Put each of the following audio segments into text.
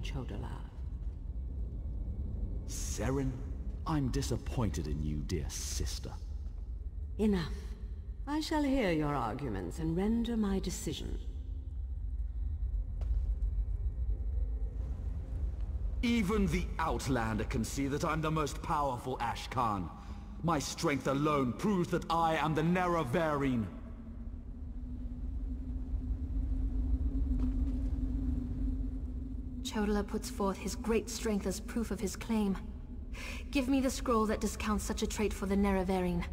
Chodala. Seren, I'm disappointed in you, dear sister. Enough. I shall hear your arguments and render my decision. Even the Outlander can see that I'm the most powerful Ashkan. My strength alone proves that I am the Nerevarine. Chodala puts forth his great strength as proof of his claim. Give me the scroll that discounts such a trait for the Nerevarine.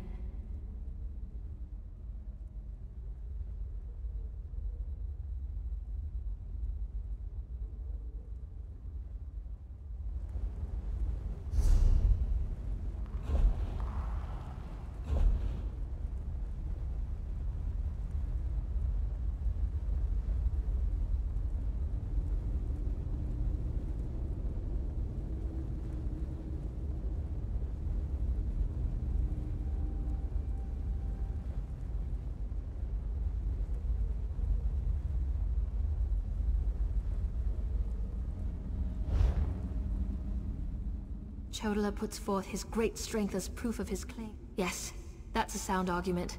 Chodala puts forth his great strength as proof of his claim. Yes, that's a sound argument.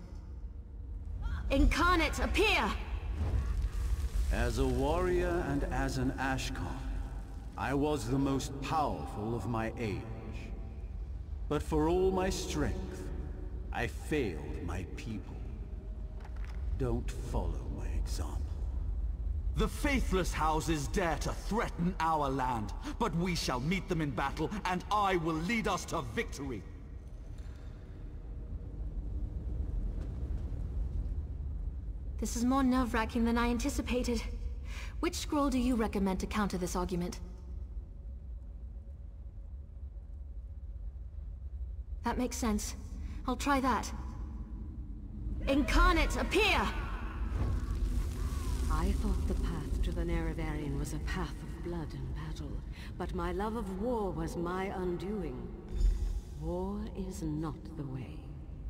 Incarnate, appear! As a warrior and as an Ashkan, I was the most powerful of my age. But for all my strength, I failed my people. Don't follow my example. The faithless houses dare to threaten our land, but we shall meet them in battle, and I will lead us to victory. This is more nerve-wracking than I anticipated. Which scroll do you recommend to counter this argument? That makes sense. I'll try that. Incarnate, appear! I thought the path to the Nerevarine was a path of blood and battle, but my love of war was my undoing. War is not the way.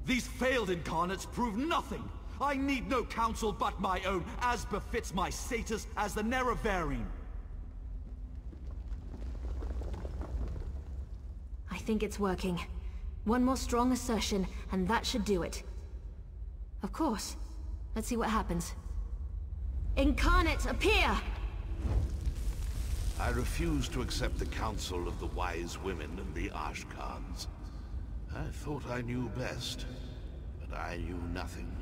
These failed incarnates prove nothing! I need no counsel but my own, as befits my status as the Nerevarine. I think it's working. One more strong assertion, and that should do it. Of course. Let's see what happens. Incarnate, appear! I refuse to accept the counsel of the wise women and the Ashkans. I thought I knew best, but I knew nothing.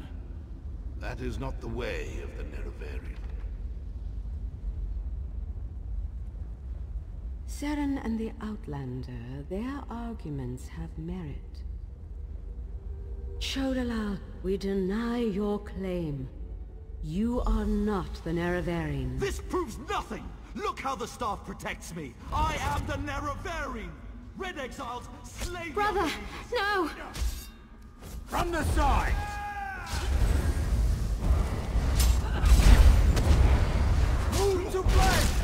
That is not the way of the Nerevarine. Seren and the Outlander, their arguments have merit. Chodala, we deny your claim. You are not the Nerevarine. This proves nothing! Look how the staff protects me! I am the Nerevarine! Red Exiles, slay... Brother, no! From the side! Move to flank!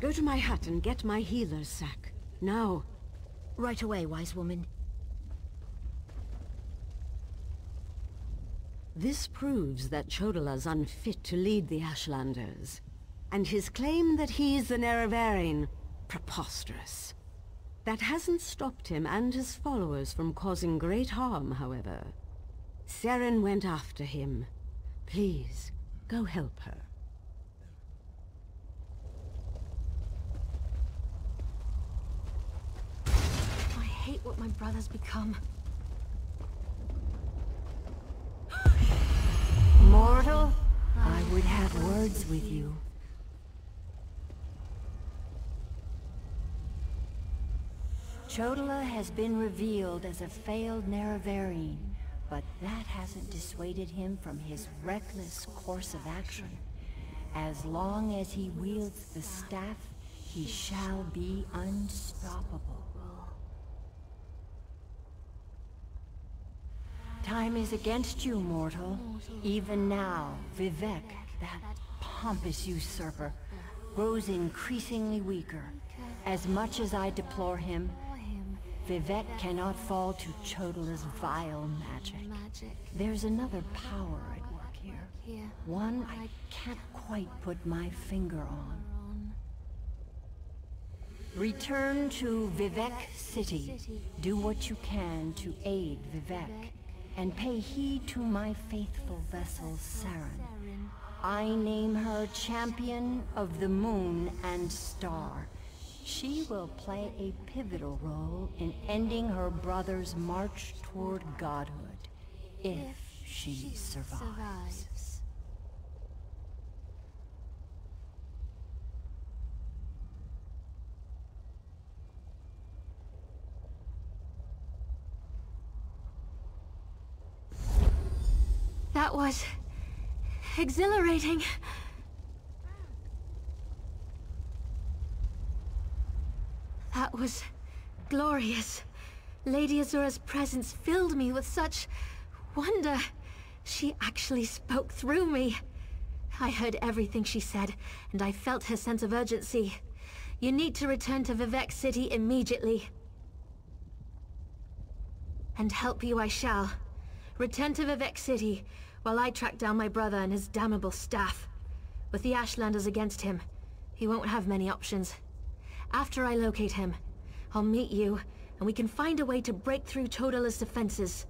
Go to my hut and get my healer's sack. Now. Right away, wise woman. This proves that Chodala's unfit to lead the Ashlanders. And his claim that he's the Nerevarine, preposterous. That hasn't stopped him and his followers from causing great harm, however. Seren went after him. Please, go help her. I hate what my brother's become. Mortal, I would have words with you. Chodala has been revealed as a failed Nerevarine, but that hasn't dissuaded him from his reckless course of action. As long as he wields the staff, he shall be unstoppable. Time is against you, mortal. Even now, Vivek, that pompous usurper, grows increasingly weaker. As much as I deplore him, Vivek cannot fall to Chodala's vile magic. There's another power at work here. One I can't quite put my finger on. Return to Vivek City. Do what you can to aid Vivek. And pay heed to my faithful vessel, Seren. I name her Champion of the Moon and Star. She will play a pivotal role in ending her brother's march toward godhood, if she survives. That was exhilarating. That was glorious. Lady Azura's presence filled me with such wonder. She actually spoke through me. I heard everything she said, and I felt her sense of urgency. You need to return to Vivek City immediately. And help you I shall. Return to Vivek City, while I track down my brother and his damnable staff. With the Ashlanders against him, he won't have many options. After I locate him, I'll meet you, and we can find a way to break through Chodala's defenses.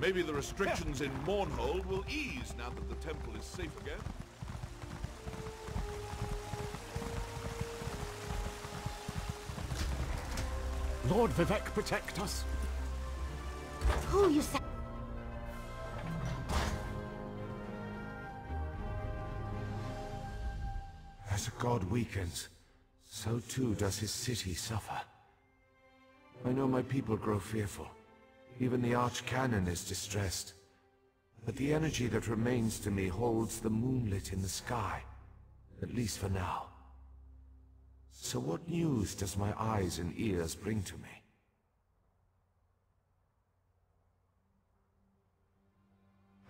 Maybe the restrictions in Mournhold will ease now that the temple is safe again. Lord Vivek, protect us. Who you say? As a god weakens, so too does his city suffer. I know my people grow fearful. Even the Archcanon is distressed. But the energy that remains to me holds the moonlit in the sky, at least for now. So what news does my eyes and ears bring to me?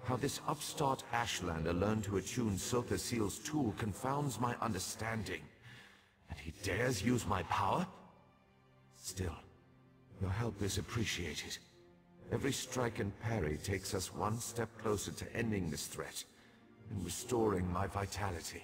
How this upstart Ashlander learned to attune Sotha Seal's tool confounds my understanding. And he dares use my power? Still, your help is appreciated. Every strike and parry takes us one step closer to ending this threat and restoring my vitality.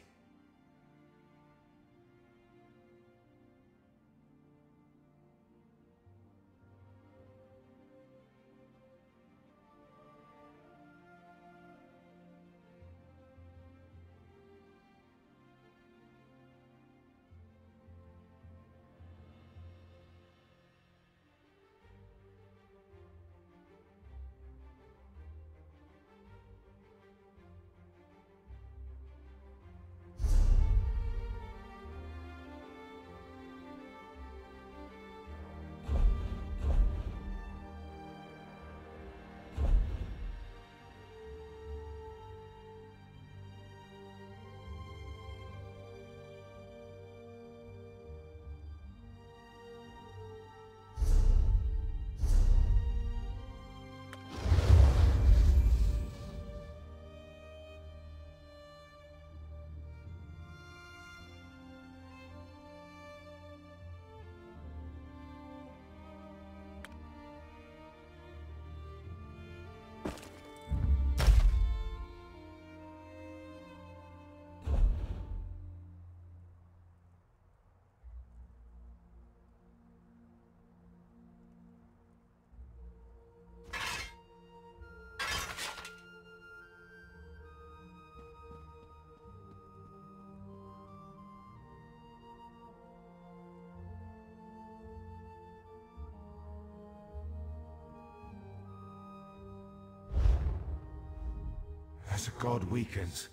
As a god weakens,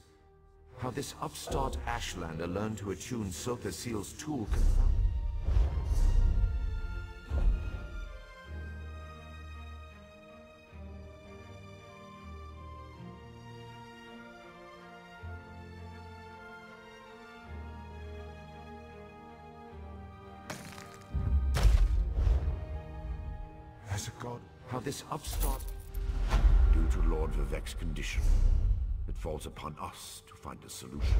how this upstart Ashlander learned to attune Sotha Seal's tool confounds. As a god, how this upstart... Due to Lord Vivek's condition, it falls upon us to find a solution.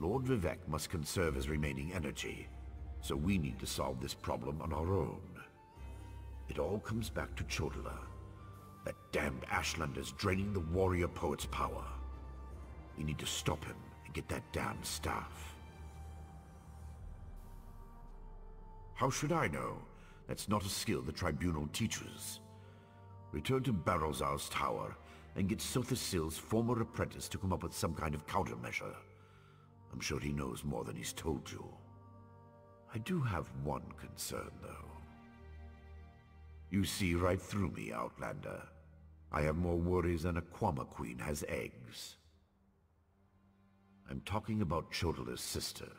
Lord Vivek must conserve his remaining energy. So we need to solve this problem on our own. It all comes back to Chodala. That damned Ashlander's draining the warrior poet's power. We need to stop him and get that damned staff. How should I know? That's not a skill the Tribunal teaches. Return to Barrowzar's tower and get Sothasil's former apprentice to come up with some kind of countermeasure. I'm sure he knows more than he's told you. I do have one concern, though. You see right through me, Outlander. I have more worries than a Kwama queen has eggs. I'm talking about Chodala's sister.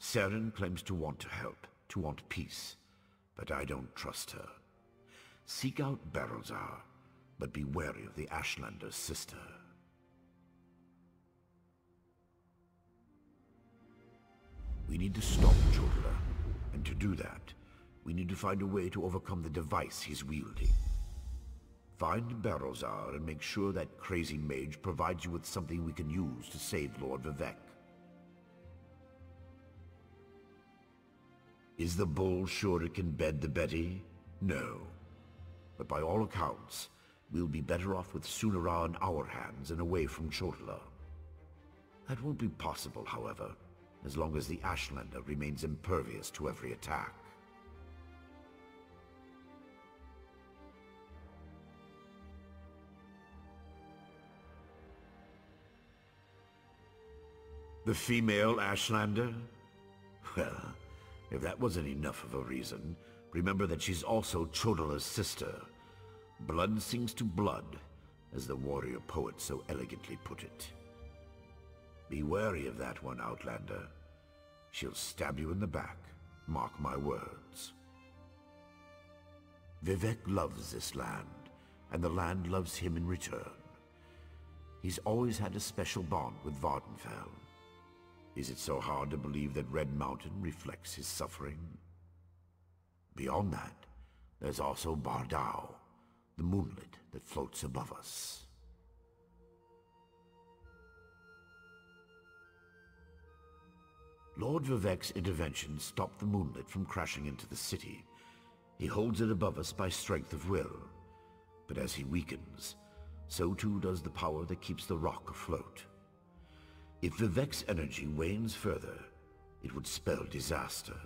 Saren claims to want to help, to want peace, but I don't trust her. Seek out Barrowzar, but be wary of the Ashlander's sister. We need to stop Chodala, and to do that, we need to find a way to overcome the device he's wielding. Find Barrowzar and make sure that crazy mage provides you with something we can use to save Lord Vivec. Is the bull sure it can bed the Betty? No. But by all accounts, we'll be better off with Sunara in our hands and away from Chodala. That won't be possible, however, as long as the Ashlander remains impervious to every attack. The female Ashlander? Well, if that wasn't enough of a reason, remember that she's also Chodala's sister. Blood sings to blood, as the warrior poet so elegantly put it. Be wary of that one, Outlander. She'll stab you in the back, mark my words. Vivec loves this land, and the land loves him in return. He's always had a special bond with Vardenfell. Is it so hard to believe that Red Mountain reflects his suffering? Beyond that, there's also Bardao, the moonlit that floats above us. Lord Vivec's intervention stopped the moonlit from crashing into the city. He holds it above us by strength of will. But as he weakens, so too does the power that keeps the rock afloat. If Vivec's energy wanes further, it would spell disaster.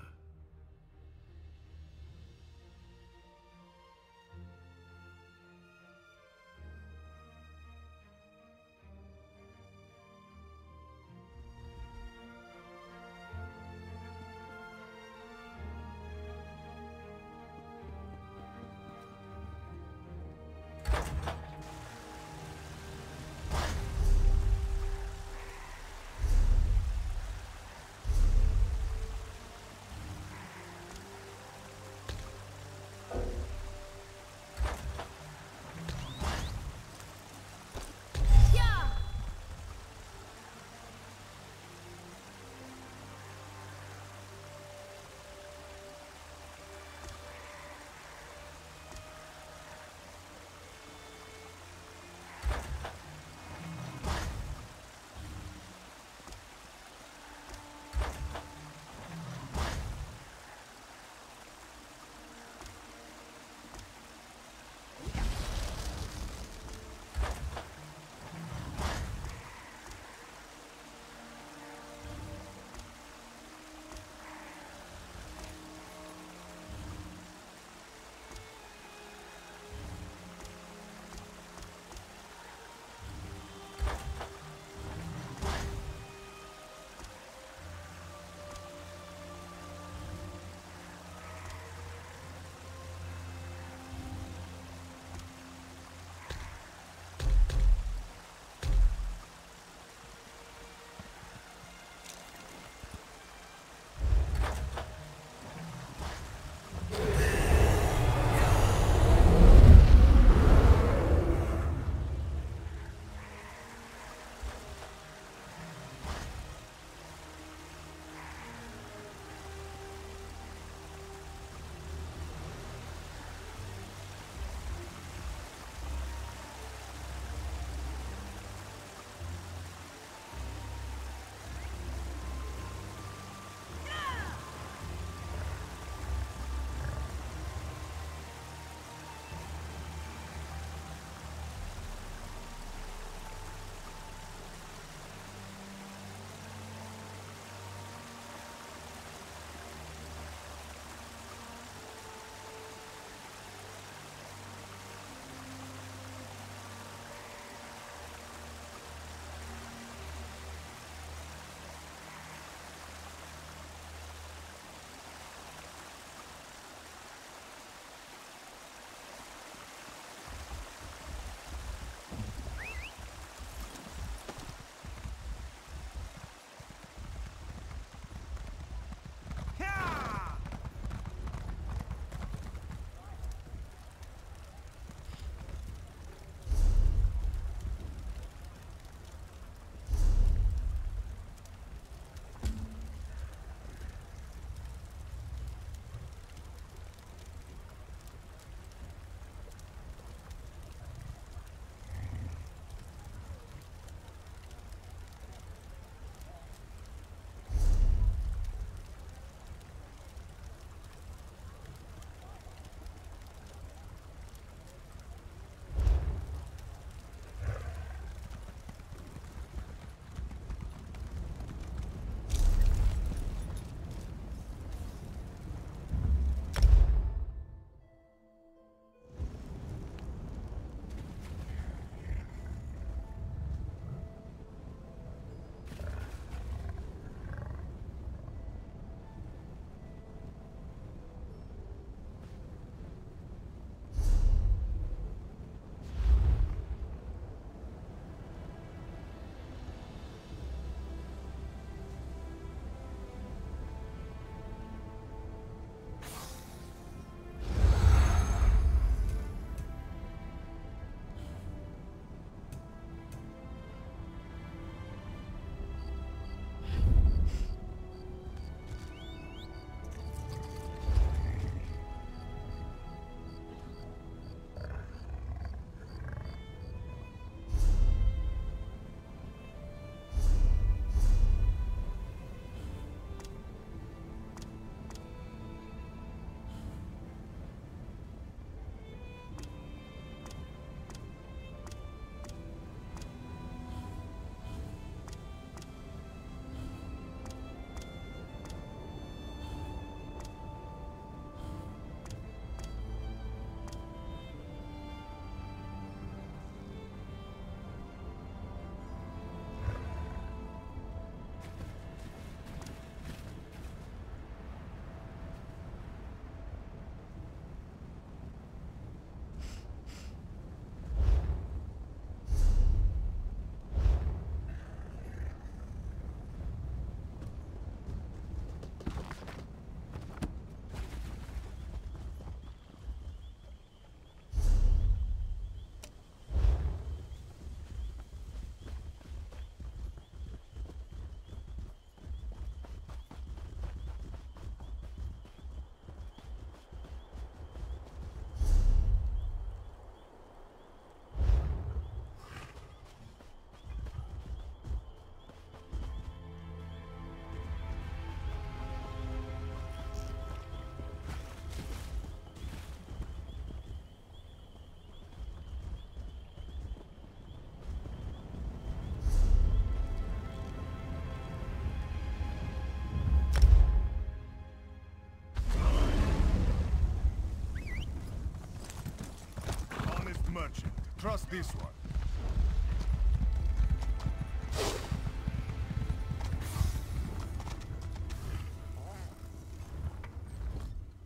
this one.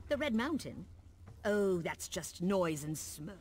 The Red Mountain? Oh, that's just noise and smoke.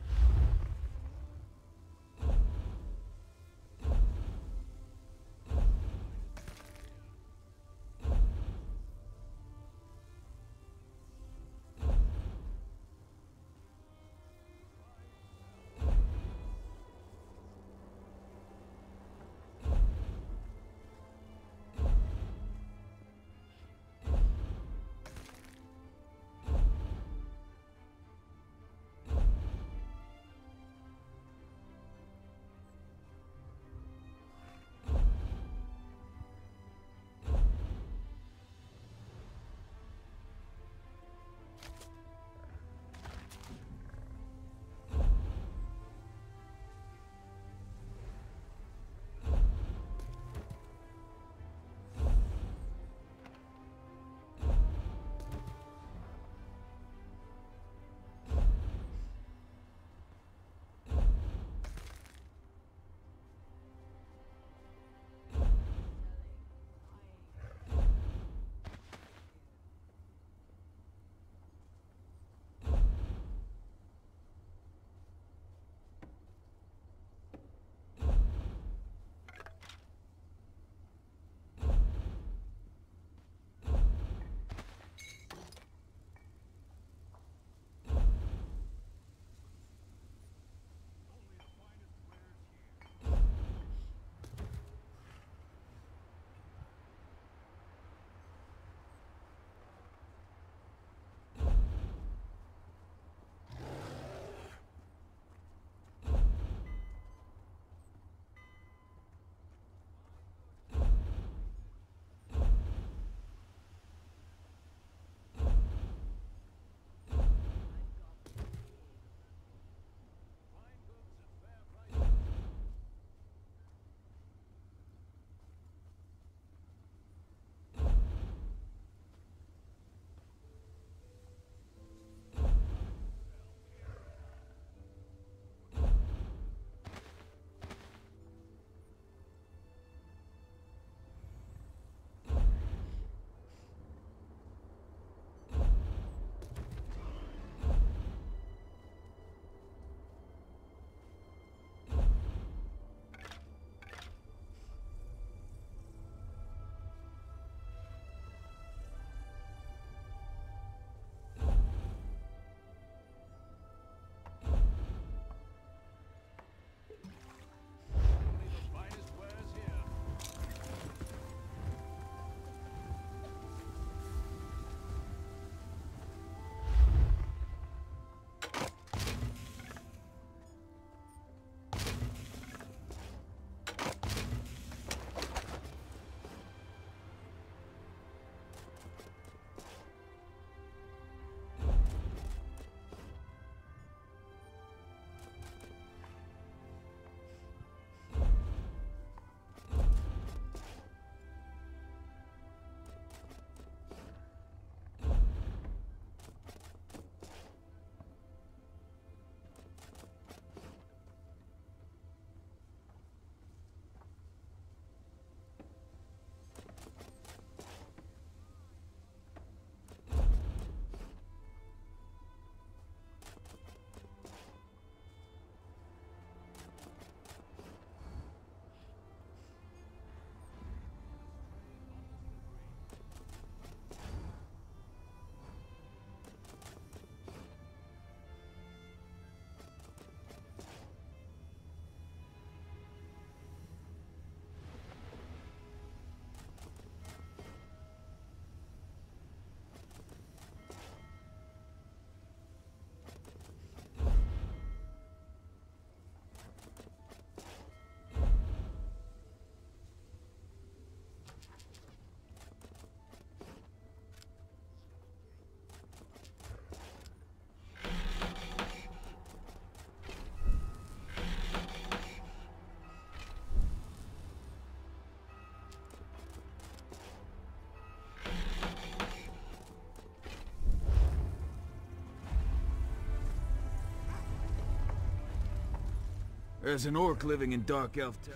As an orc living in Dark Elf Town.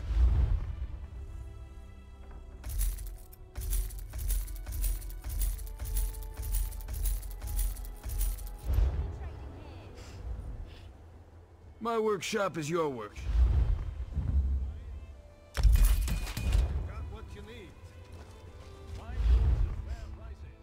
My workshop is your workshop. Got what you need. Find goods at fair prices.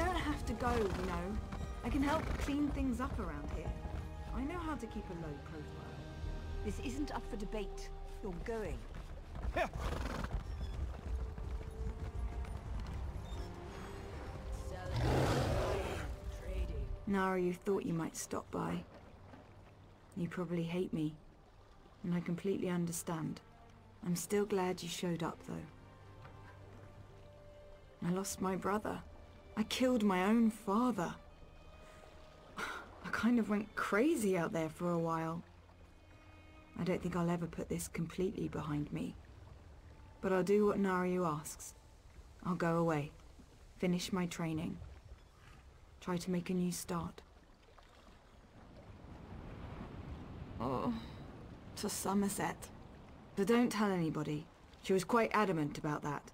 don't have to go, you know. I can help clean things up around here. I know how to keep a low profile. This isn't up for debate. You're going. Nara, you thought you might stop by. You probably hate me, and I completely understand. I'm still glad you showed up, though. I lost my brother. I killed my own father. I kind of went crazy out there for a while. I don't think I'll ever put this completely behind me. But I'll do what Naryu asks. I'll go away, finish my training, try to make a new start. Oh, to Somerset. But don't tell anybody. She was quite adamant about that.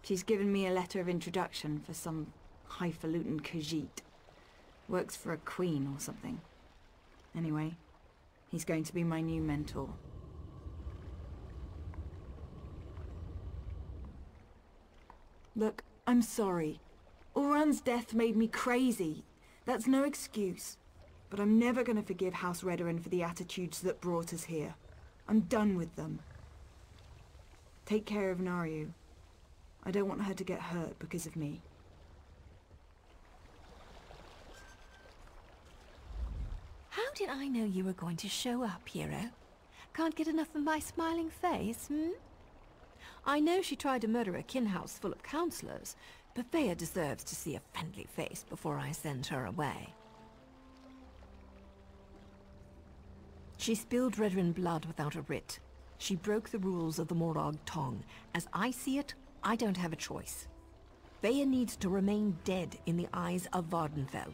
She's given me a letter of introduction for some highfalutin Khajiit. Works for a queen or something. Anyway, he's going to be my new mentor. Look, I'm sorry. Ulran's death made me crazy. That's no excuse. But I'm never gonna forgive House Redoran for the attitudes that brought us here. I'm done with them. Take care of Naryu. I don't want her to get hurt because of me. How did I know you were going to show up, hero? Can't get enough of my smiling face, hmm? I know she tried to murder a kin house full of counselors, but Thea deserves to see a friendly face before I send her away. She spilled Redoran blood without a writ. She broke the rules of the Morag Tong. As I see it, I don't have a choice. Thea needs to remain dead in the eyes of Vardenfell.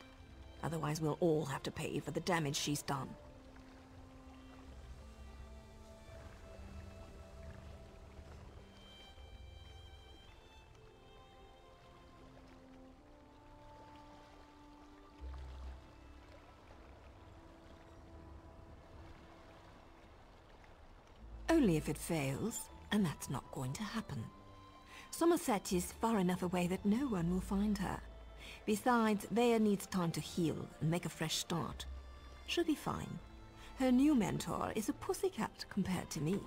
Otherwise we'll all have to pay for the damage she's done. Only if it fails, and that's not going to happen. Somerset is far enough away that no one will find her. Besides, Thea needs time to heal and make a fresh start. She'll be fine. Her new mentor is a pussycat compared to me.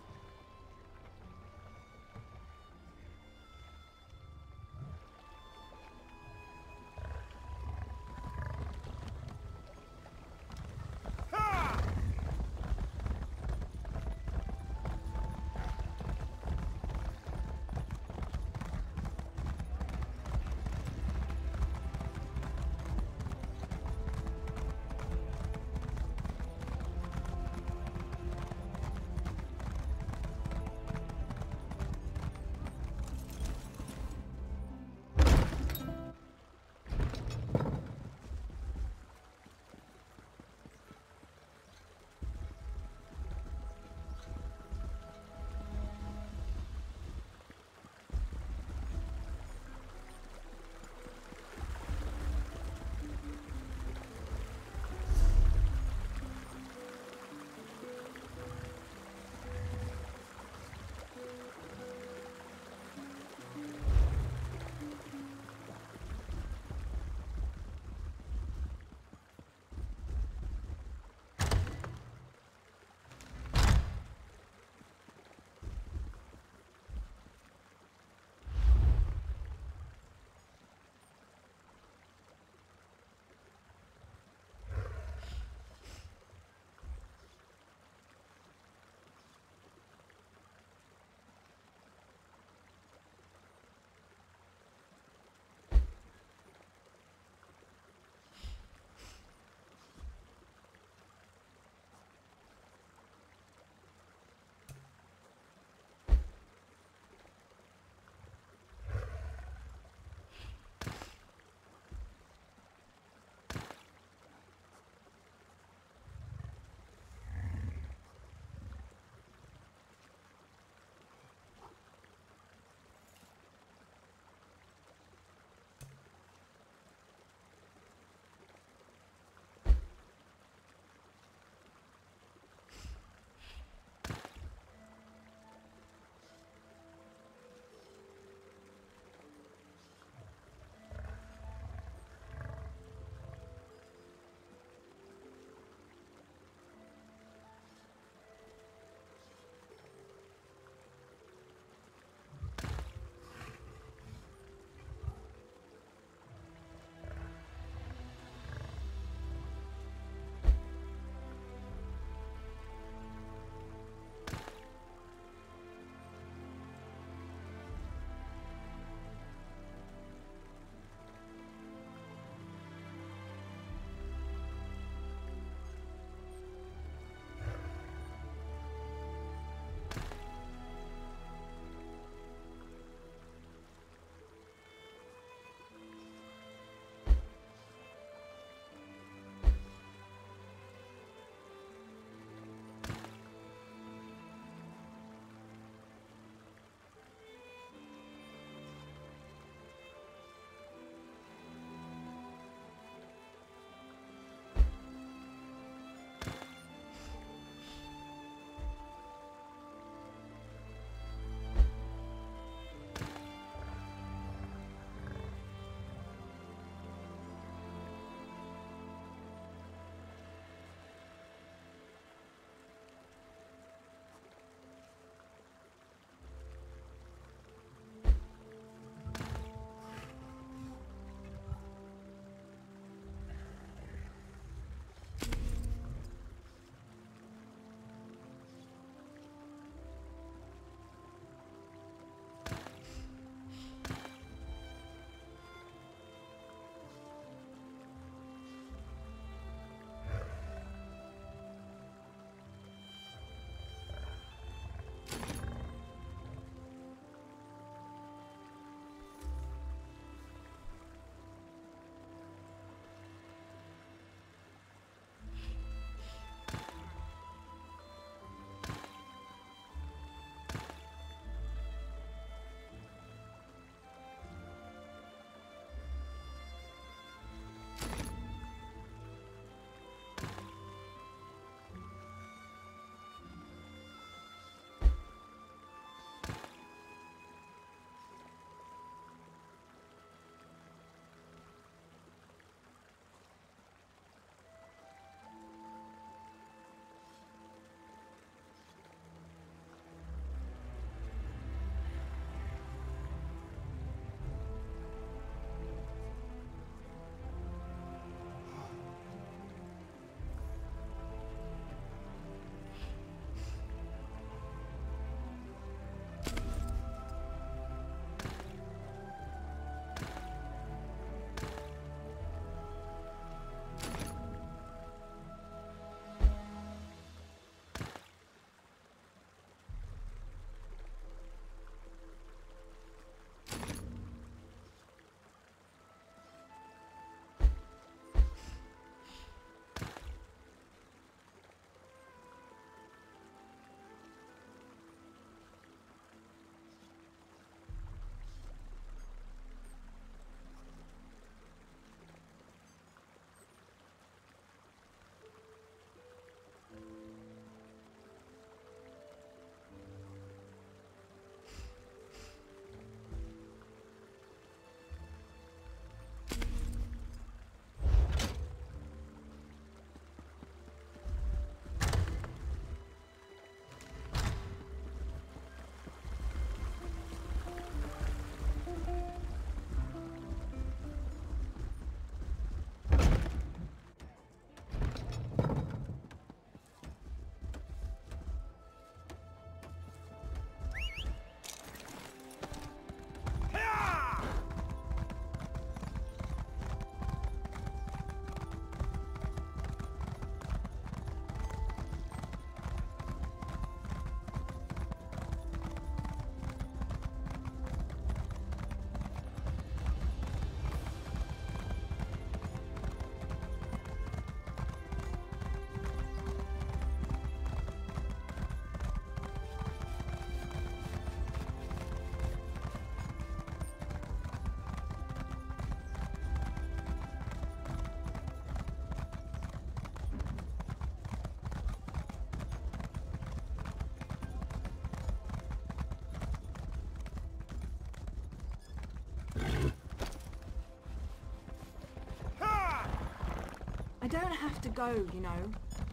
go, you know.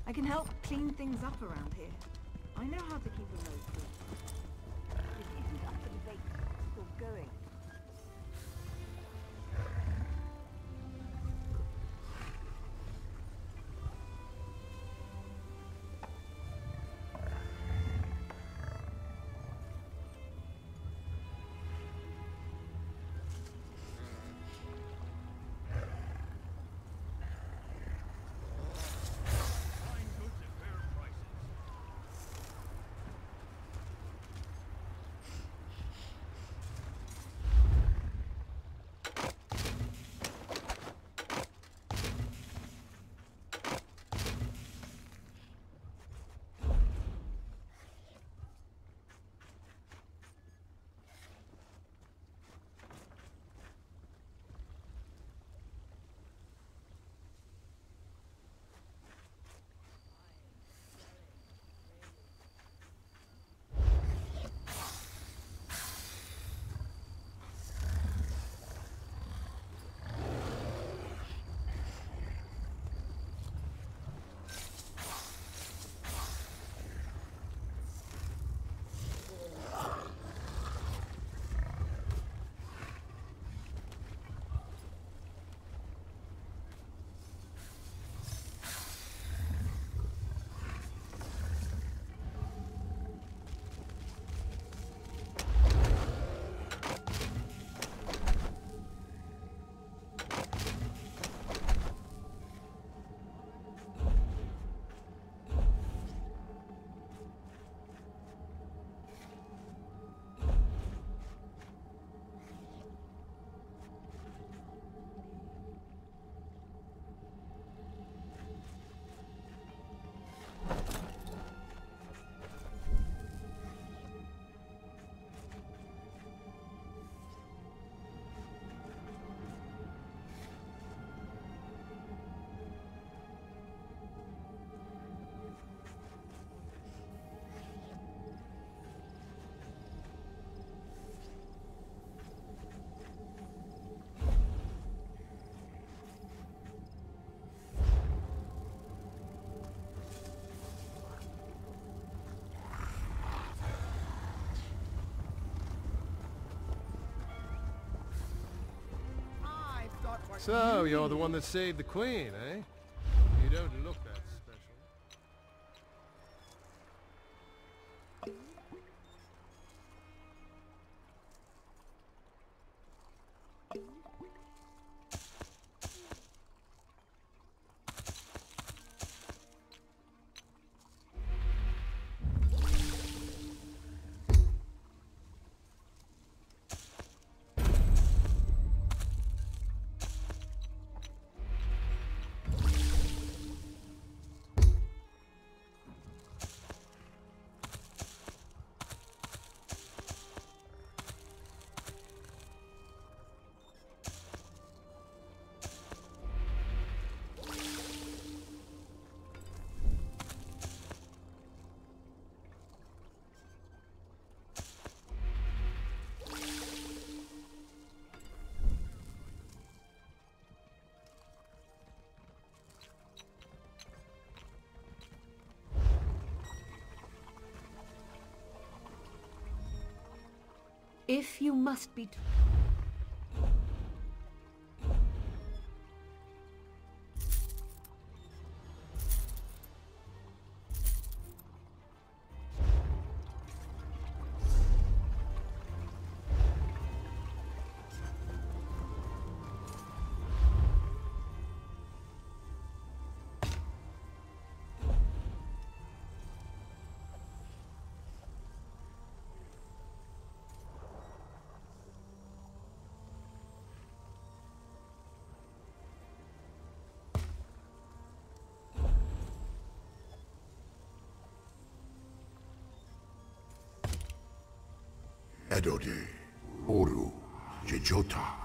I can help clean things up around here. I know how to keep a low key. This isn't up for debate. Still going. So, you're the one that saved the Queen, eh? You don't look that special. If you must be... Edode, Oru, Jejota.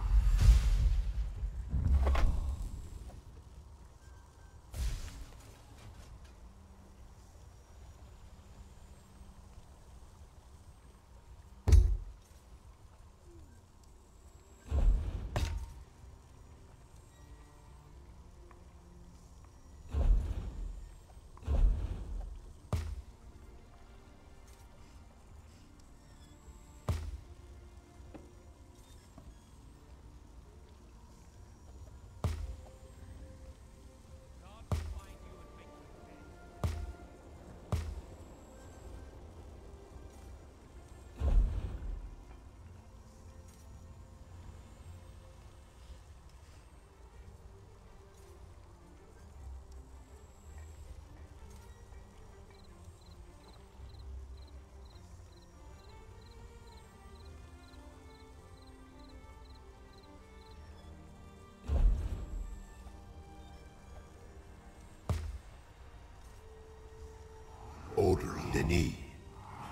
Ni,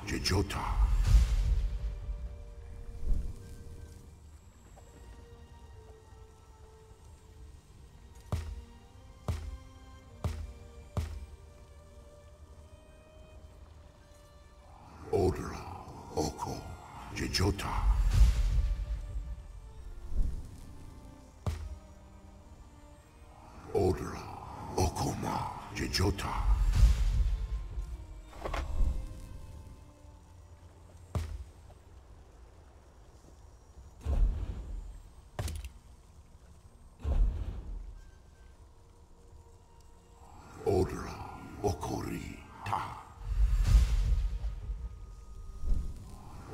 Jejota. Odra, Oko, Jejota. Odra, Okoma, Jejota. Odra, Okori, Ta.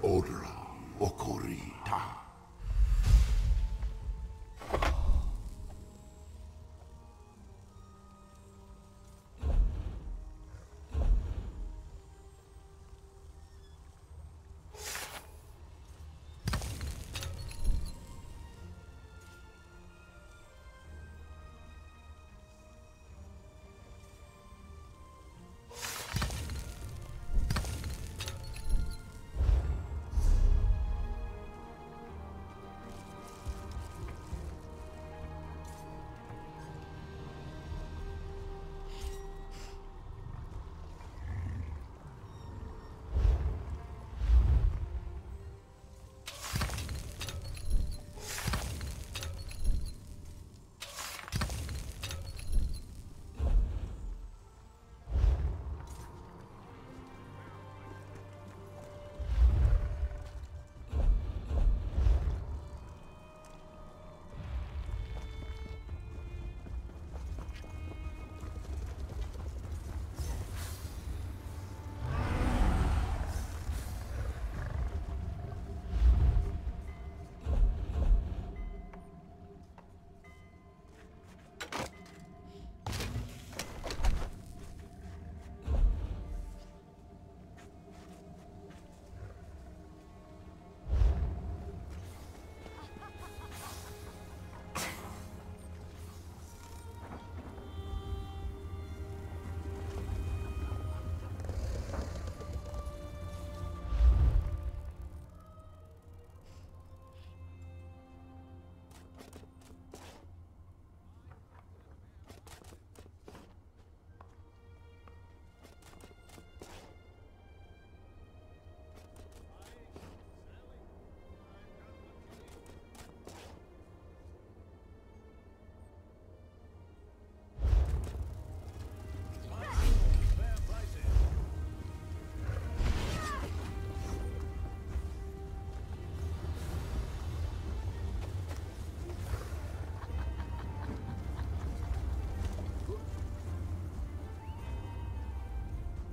Odra, Okori, Ta.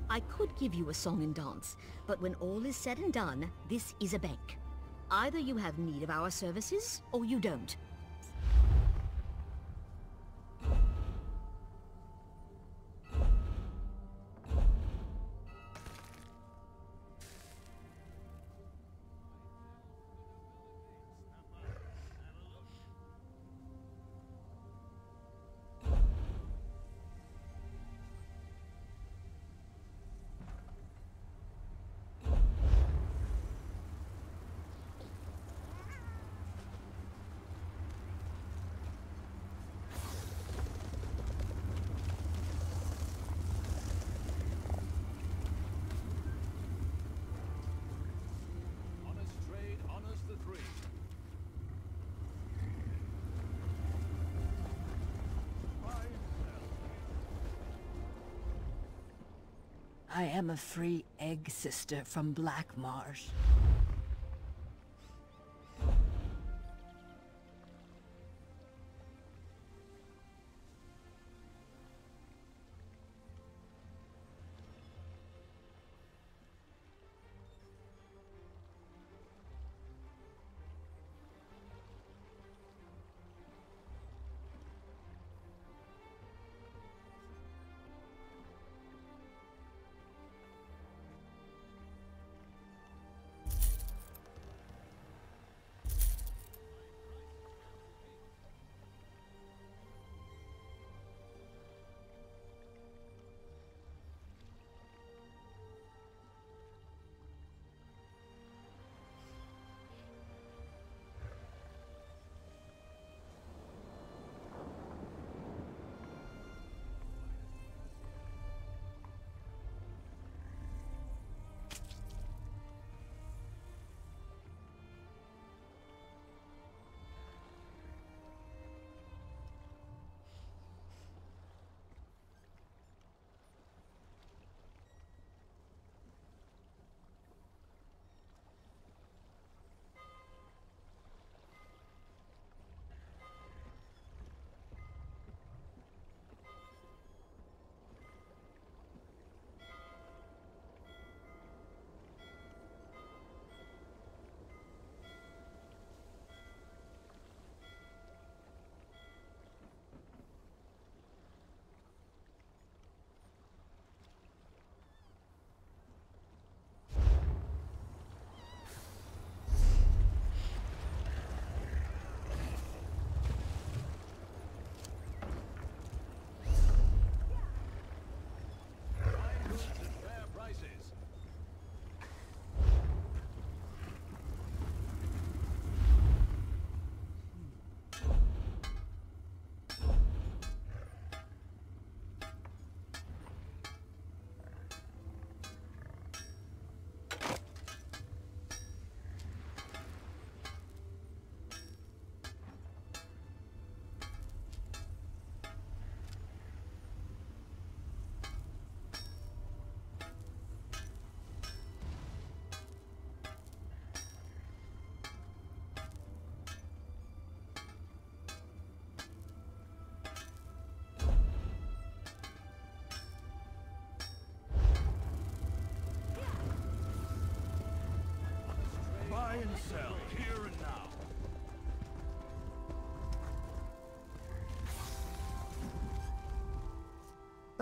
I could give you a song and dance, but when all is said and done, this is a bank. Either you have need of our services, or you don't. I am a free egg sister from Black Marsh. cell, here and now.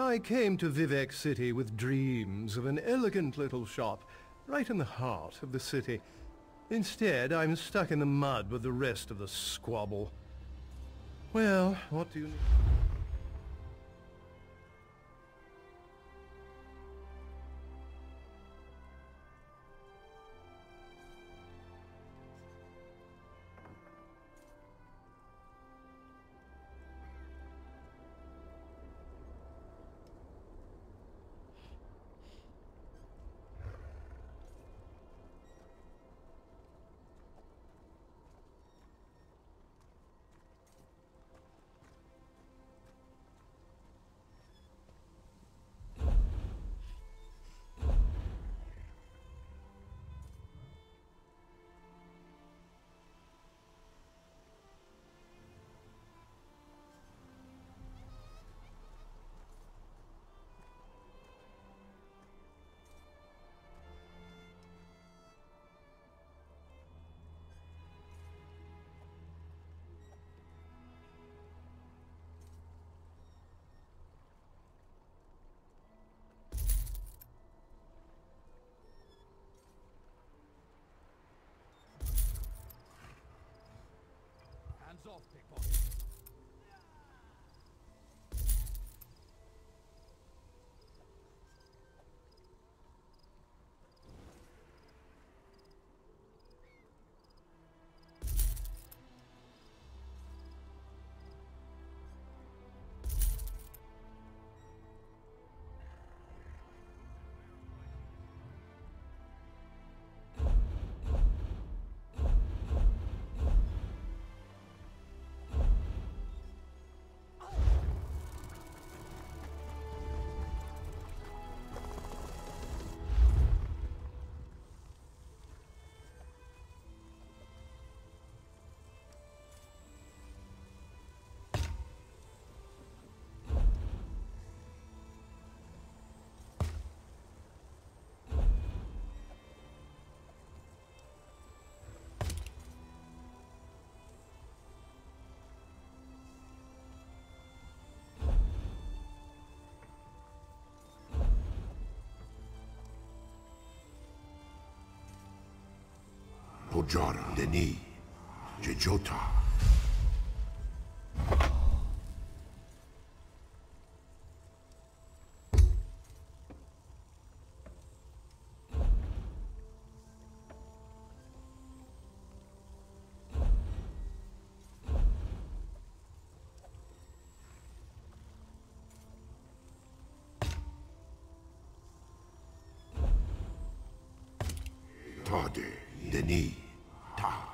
I came to Vivek City with dreams of an elegant little shop right in the heart of the city. Instead, I'm stuck in the mud with the rest of the squabble. Well, what do you need? Hands off, pickpocket. Pojara, Deni, Jejota. Tade, Deni, Ta.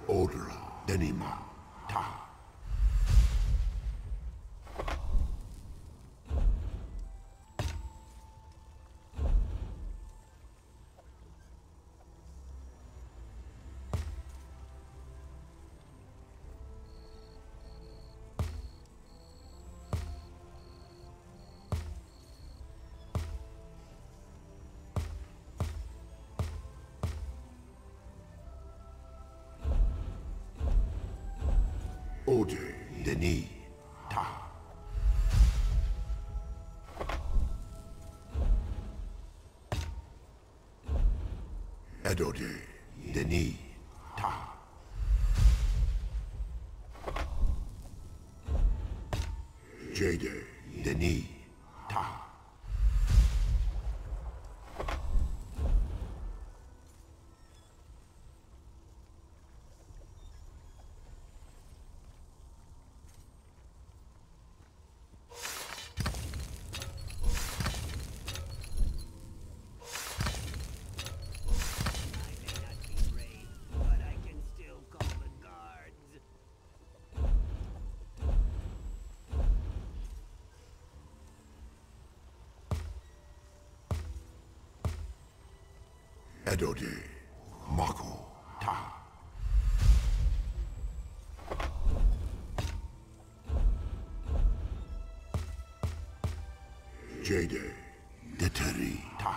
Odra, Denima, Ta. Ode, Deni, Ta. Edode, Deni, Ta. Jade, Deni, Ta. Edode, Mako, Ta. Jade, Deteri, Ta.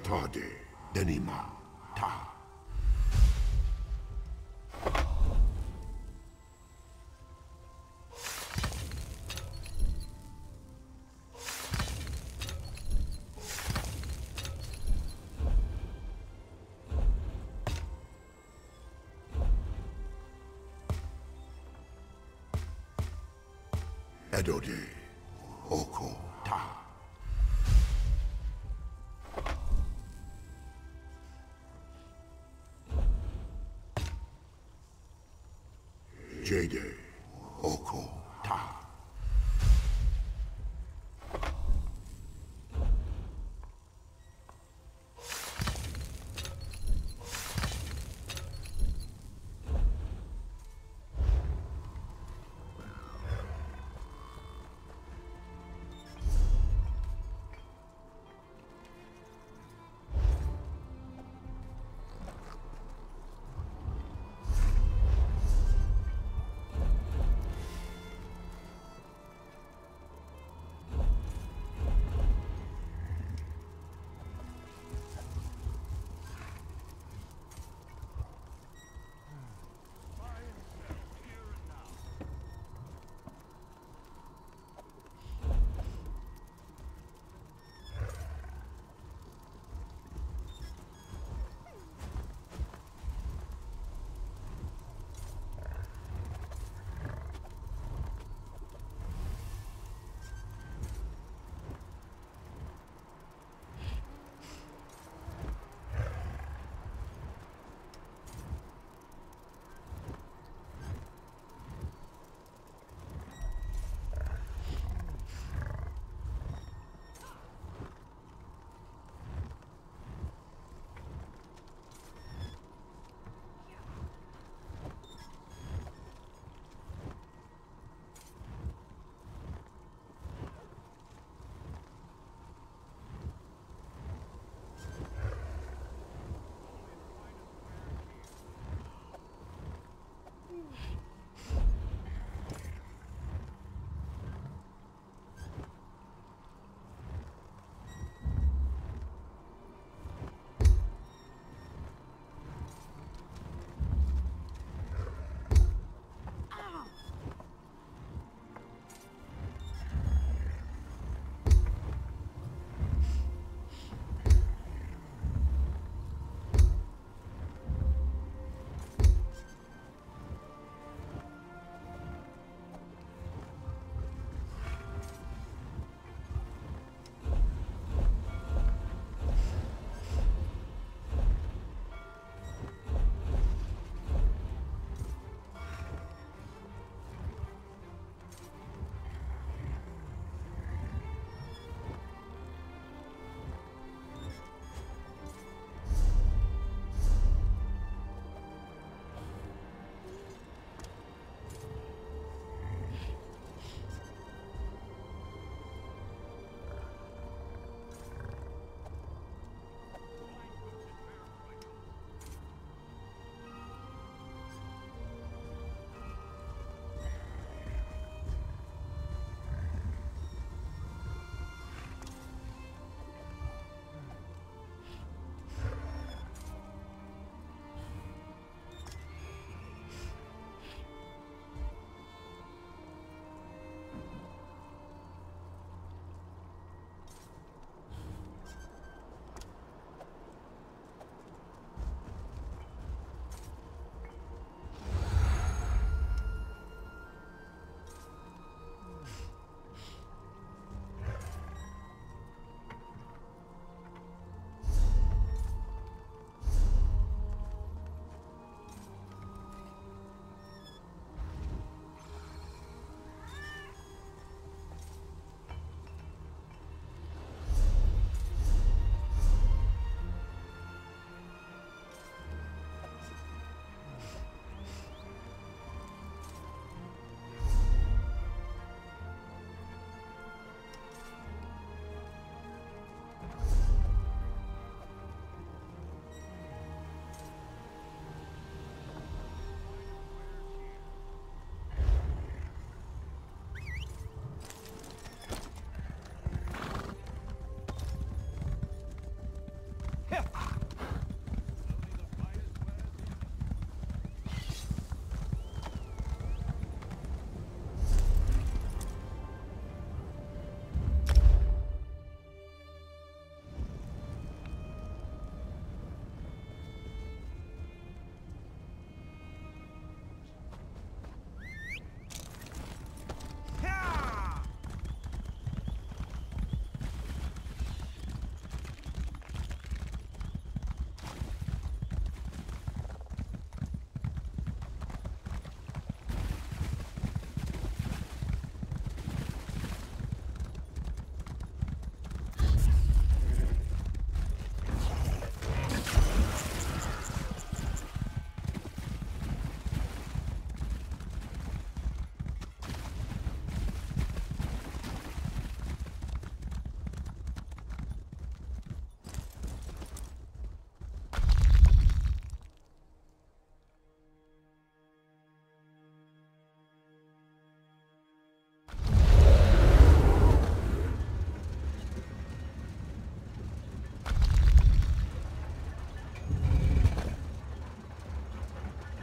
Tade, Denima, Ta. Edode, Oko, Ta. Jade, Oko, Ta.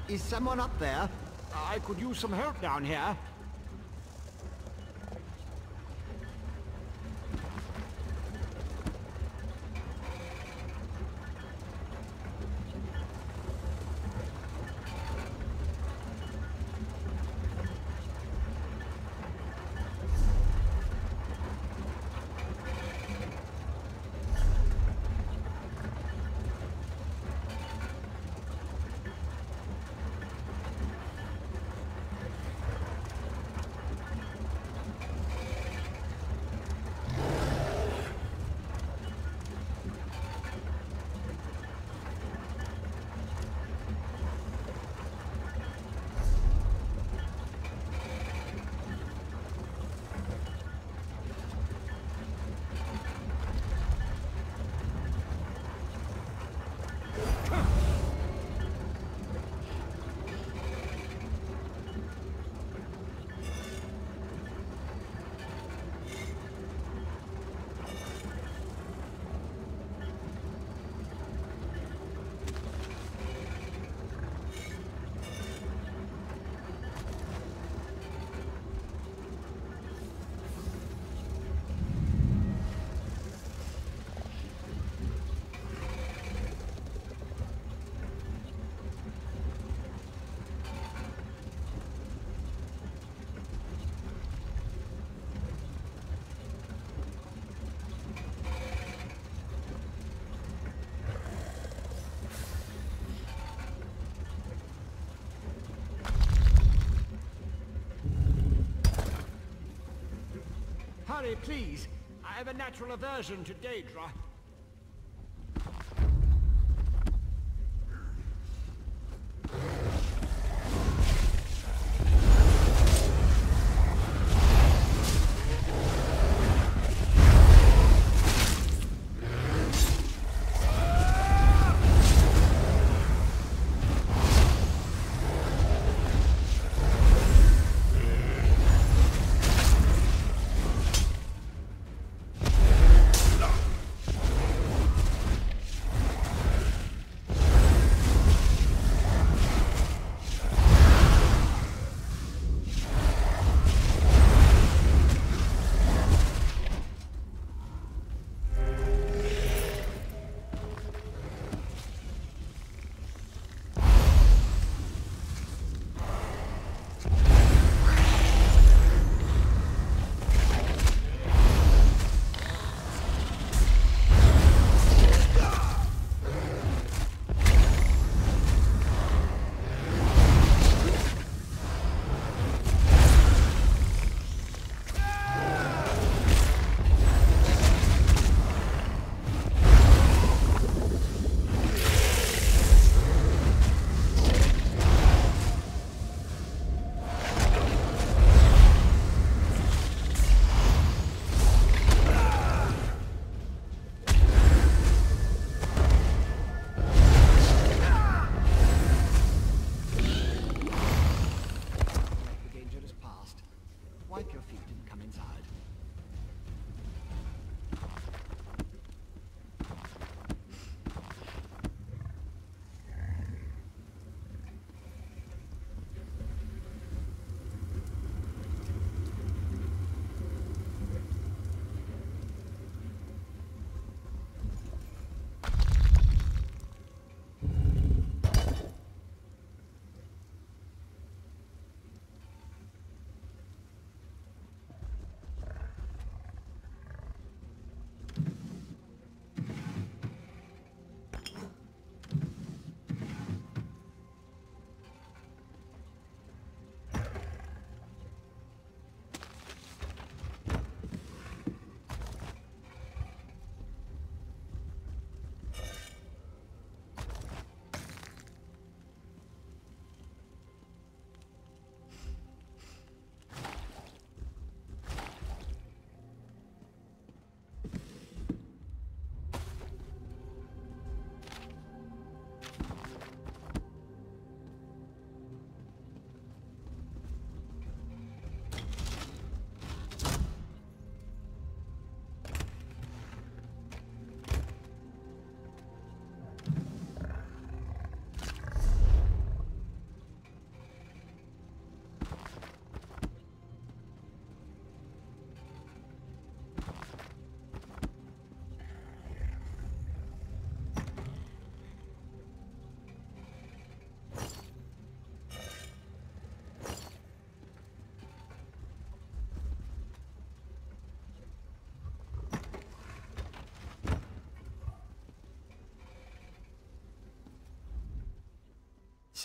Is someone up there? I could use some help down here. Hurry, please. I have a natural aversion to Daedra.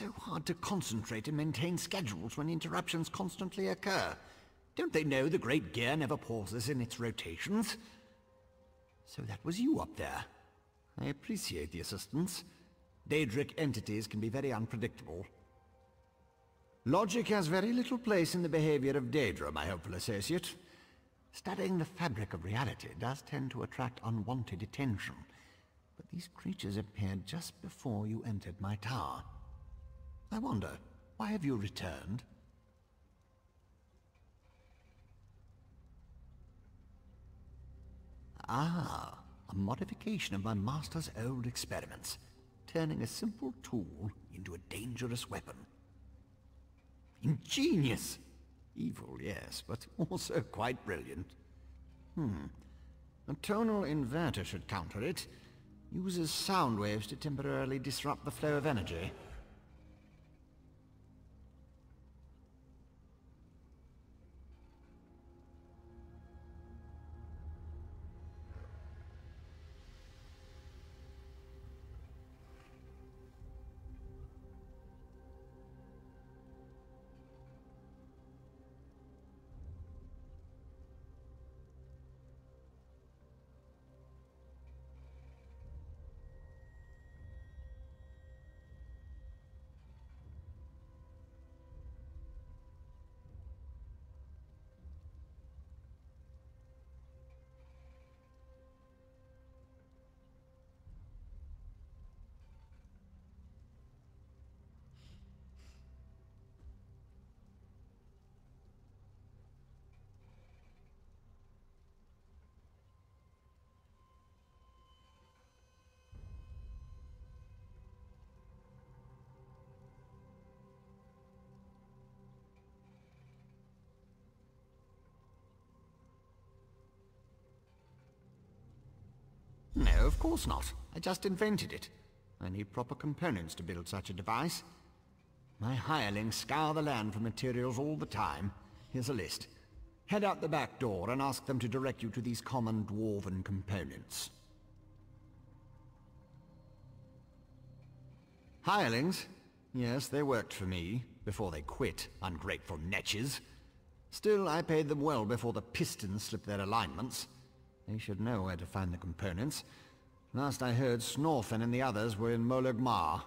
so hard to concentrate and maintain schedules when interruptions constantly occur. Don't they know the great gear never pauses in its rotations? So that was you up there. I appreciate the assistance. Daedric entities can be very unpredictable. Logic has very little place in the behavior of Daedra, my hopeful associate. Studying the fabric of reality does tend to attract unwanted attention. But these creatures appeared just before you entered my tower. I wonder, why have you returned? Ah, a modification of my master's old experiments, turning a simple tool into a dangerous weapon. Ingenious! Evil, yes, but also quite brilliant. A tonal inverter should counter it. Uses sound waves to temporarily disrupt the flow of energy. No, of course not. I just invented it. I need proper components to build such a device. My hirelings scour the land for materials all the time. Here's a list. Head out the back door and ask them to direct you to these common dwarven components. Hirelings? Yes, they worked for me, before they quit, ungrateful netches. Still, I paid them well before the pistons slipped their alignments. They should know where to find the components. Last I heard, Snorfen and the others were in Molag Mar.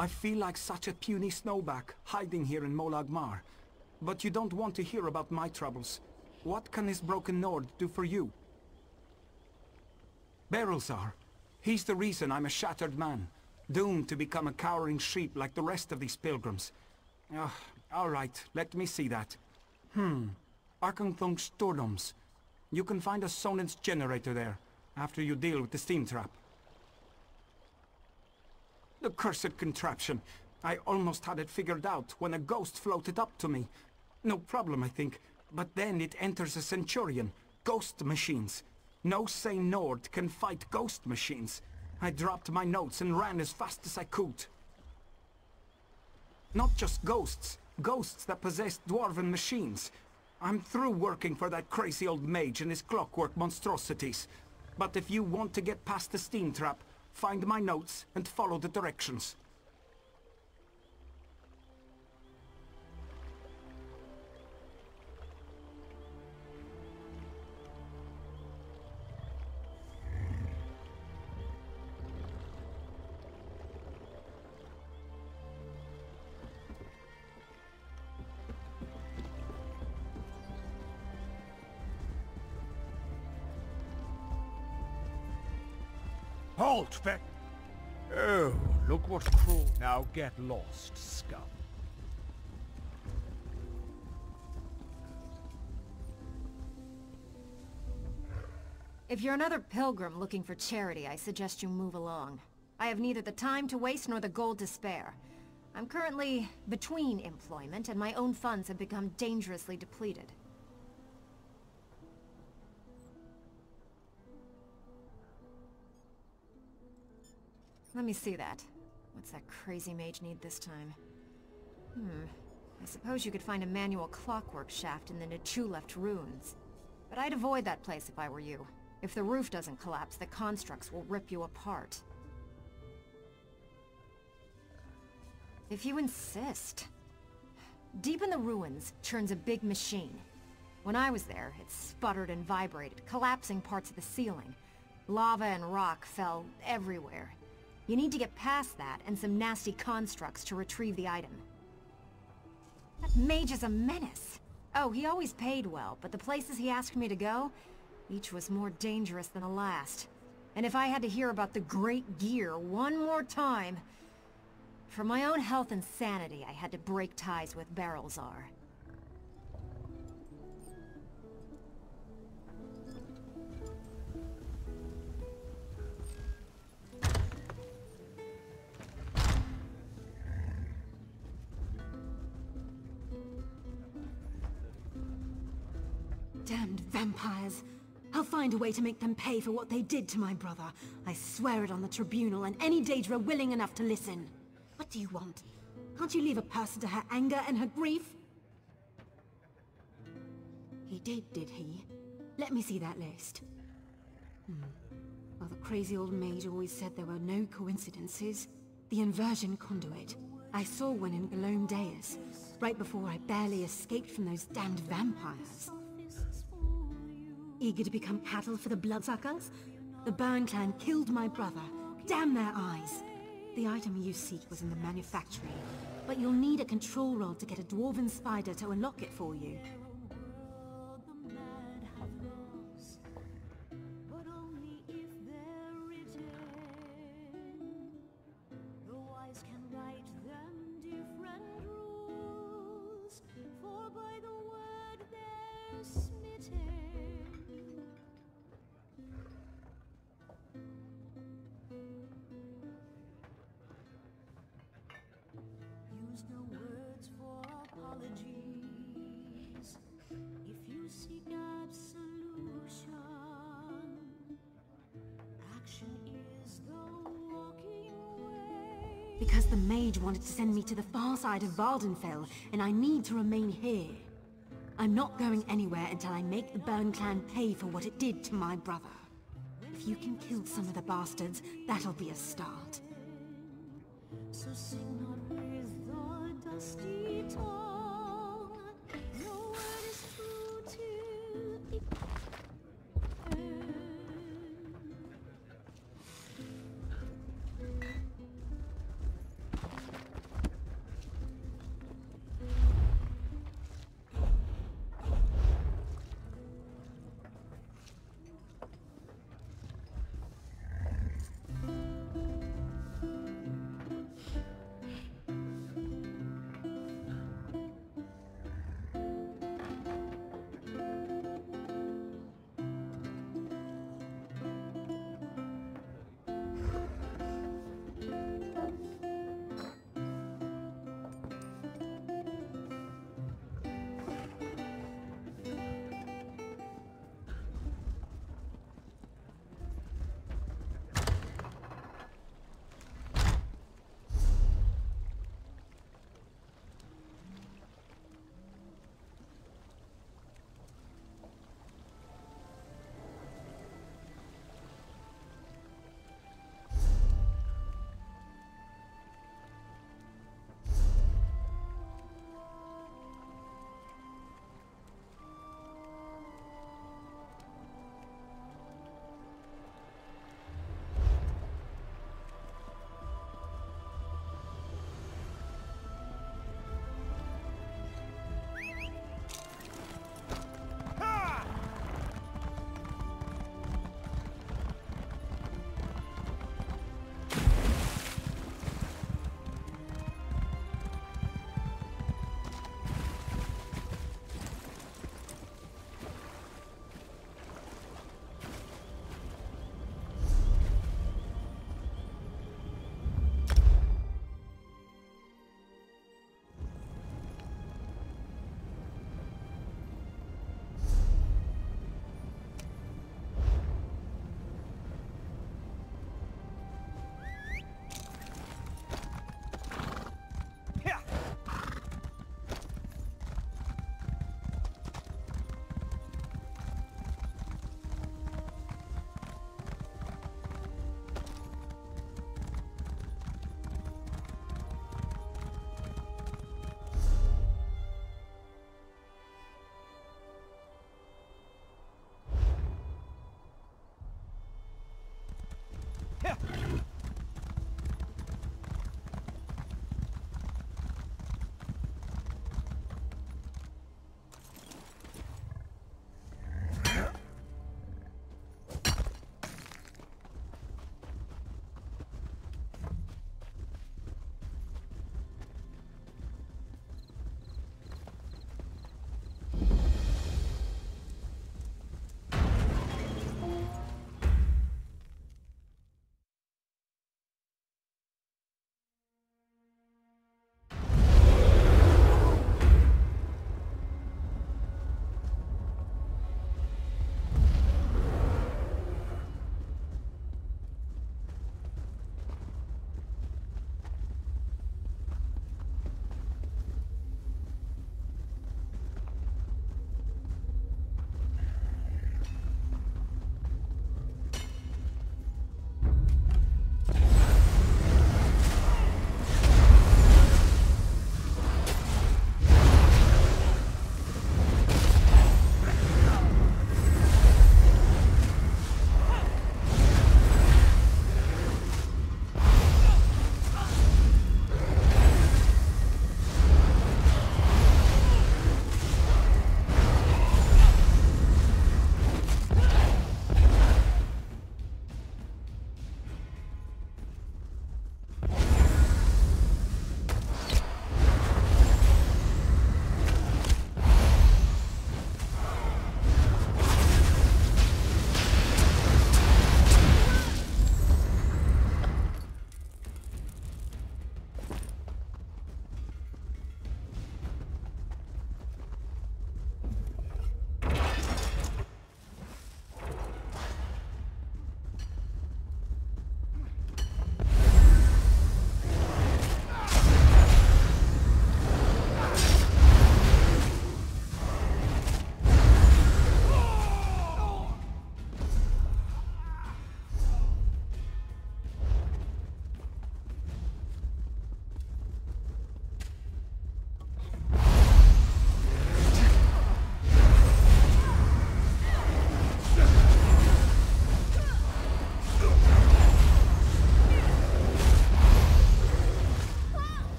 I feel like such a puny snowback, hiding here in Molag Mar. But you don't want to hear about my troubles. What can this broken Nord do for you? Berylzar. He's the reason I'm a shattered man, doomed to become a cowering sheep like the rest of these pilgrims. All right, let me see that. Arkanthung Stordoms. You can find a Sonance generator there, after you deal with the steam trap. The cursed contraption. I almost had it figured out when a ghost floated up to me. No problem, I think. But then it enters a Centurion. Ghost machines. No sane Nord can fight ghost machines. I dropped my notes and ran as fast as I could. Not just ghosts. Ghosts that possess dwarven machines. I'm through working for that crazy old mage and his clockwork monstrosities. But if you want to get past the steam trap, find my notes and follow the directions. Halt, Beck! Oh, look what's crawled. Now get lost, scum. If you're another pilgrim looking for charity, I suggest you move along. I have neither the time to waste nor the gold to spare. I'm currently between employment, and my own funds have become dangerously depleted. Let me see that. What's that crazy mage need this time? I suppose you could find a manual clockwork shaft in the Nichuleft ruins. But I'd avoid that place if I were you. If the roof doesn't collapse, the constructs will rip you apart. If you insist. Deep in the ruins churns a big machine. When I was there, it sputtered and vibrated, collapsing parts of the ceiling. Lava and rock fell everywhere. You need to get past that and some nasty constructs to retrieve the item. That mage is a menace. Oh, he always paid well, but the places he asked me to go, each was more dangerous than the last. And if I had to hear about the Great Gear one more time... For my own health and sanity, I had to break ties with Berylzar. Damned vampires! I'll find a way to make them pay for what they did to my brother. I swear it on the tribunal and any Daedra willing enough to listen. What do you want? Can't you leave a person to her anger and her grief? He did he? Let me see that list. Well, the crazy old mage always said there were no coincidences. The inversion conduit. I saw one in Galome Deus, right before I barely escaped from those damned vampires. Eager to become cattle for the bloodsuckers? The Burn clan killed my brother. Damn their eyes! The item you seek was in the manufactory, but you'll need a control rod to get a dwarven spider to unlock it for you. Because the mage wanted to send me to the far side of Vardenfell, and I need to remain here. I'm not going anywhere until I make the Burn clan pay for what it did to my brother. If you can kill some of the bastards, that'll be a start. So sing not with the dusty tongue. No word is true till it ends.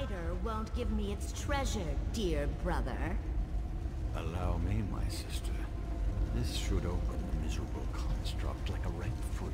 spider won't give me its treasure, dear brother. Allow me, my sister. This should open the miserable construct like a ripe fruit.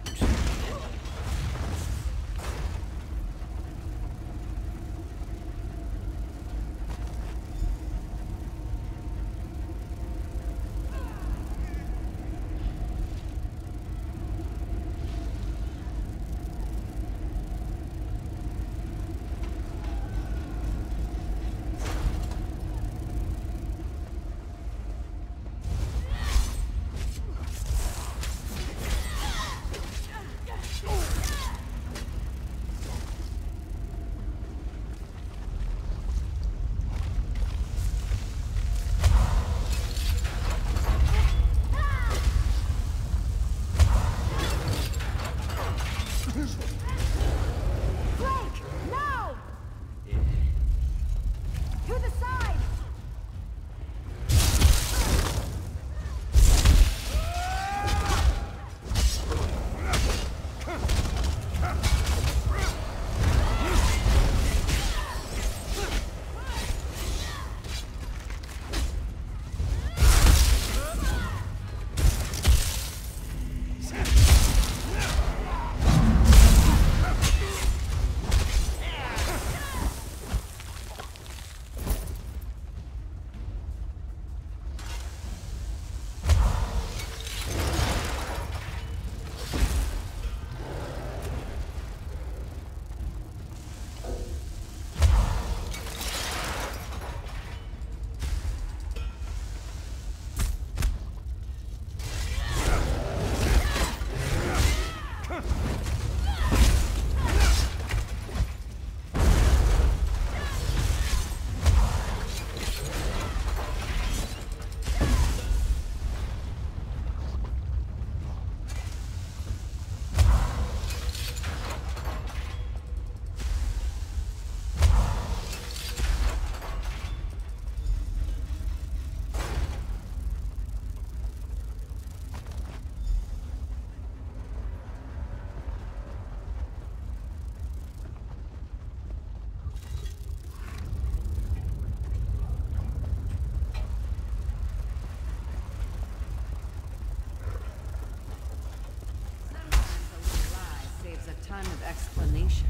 Time of explanation.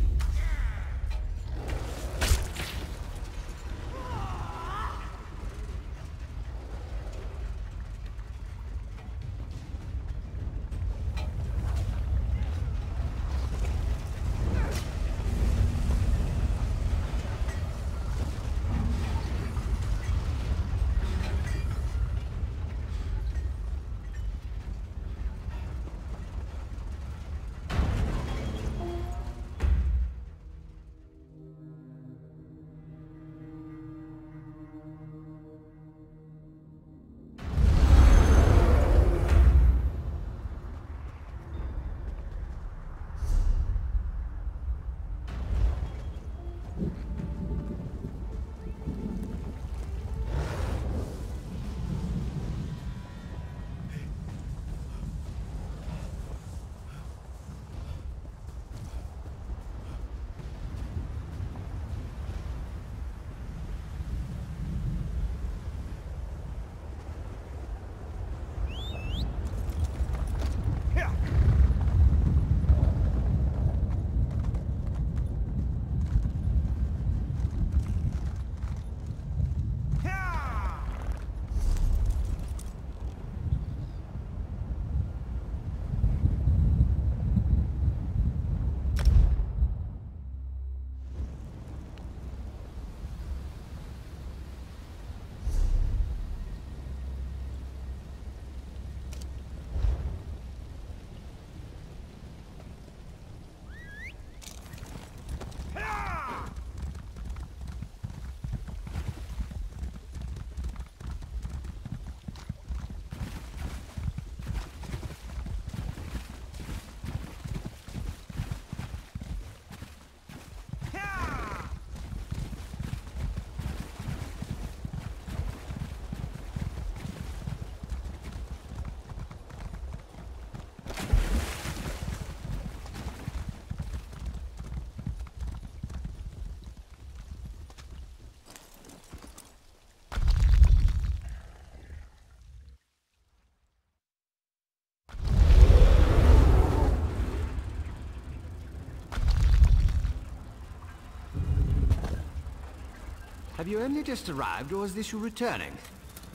Have you only just arrived, or is this you returning?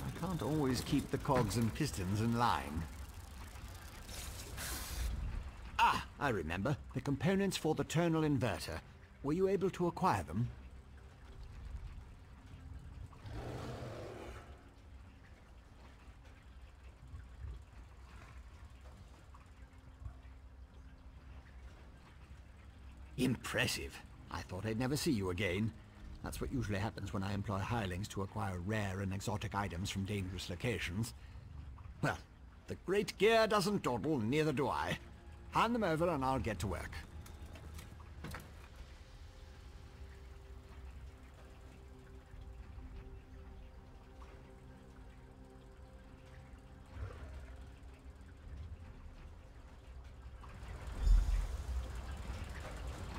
I can't always keep the cogs and pistons in line. Ah, I remember. The components for the tonal inverter. Were you able to acquire them? Impressive. I thought I'd never see you again. That's what usually happens when I employ hirelings to acquire rare and exotic items from dangerous locations. Well, the great gear doesn't dawdle, neither do I. Hand them over and I'll get to work.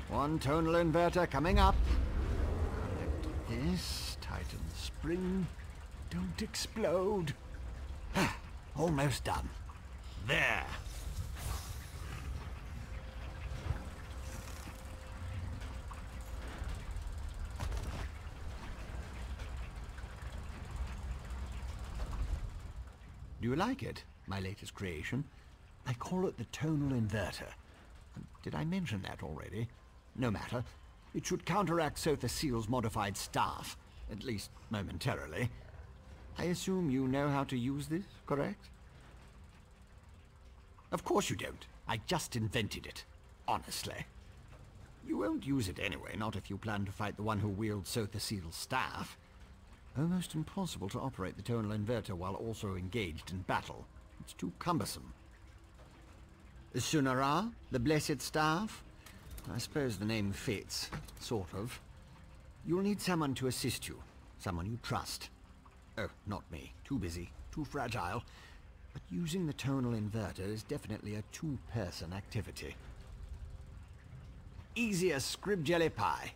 One tonal inverter coming up. Connect this, tighten the spring. Don't explode. Almost done. There. Do you like it, my latest creation? I call it the tonal inverter. Did I mention that already? No matter. It should counteract Sotha Seal's modified staff, at least momentarily. I assume you know how to use this, correct? Of course you don't. I just invented it. Honestly. You won't use it anyway, not if you plan to fight the one who wields Sotha Seal's staff. Almost impossible to operate the tonal inverter while also engaged in battle. It's too cumbersome. The Sunara, the Blessed Staff? I suppose the name fits, sort of. You'll need someone to assist you, someone you trust. Oh, not me. Too busy, too fragile. But using the tonal inverter is definitely a two-person activity. Easy as scrib jelly pie.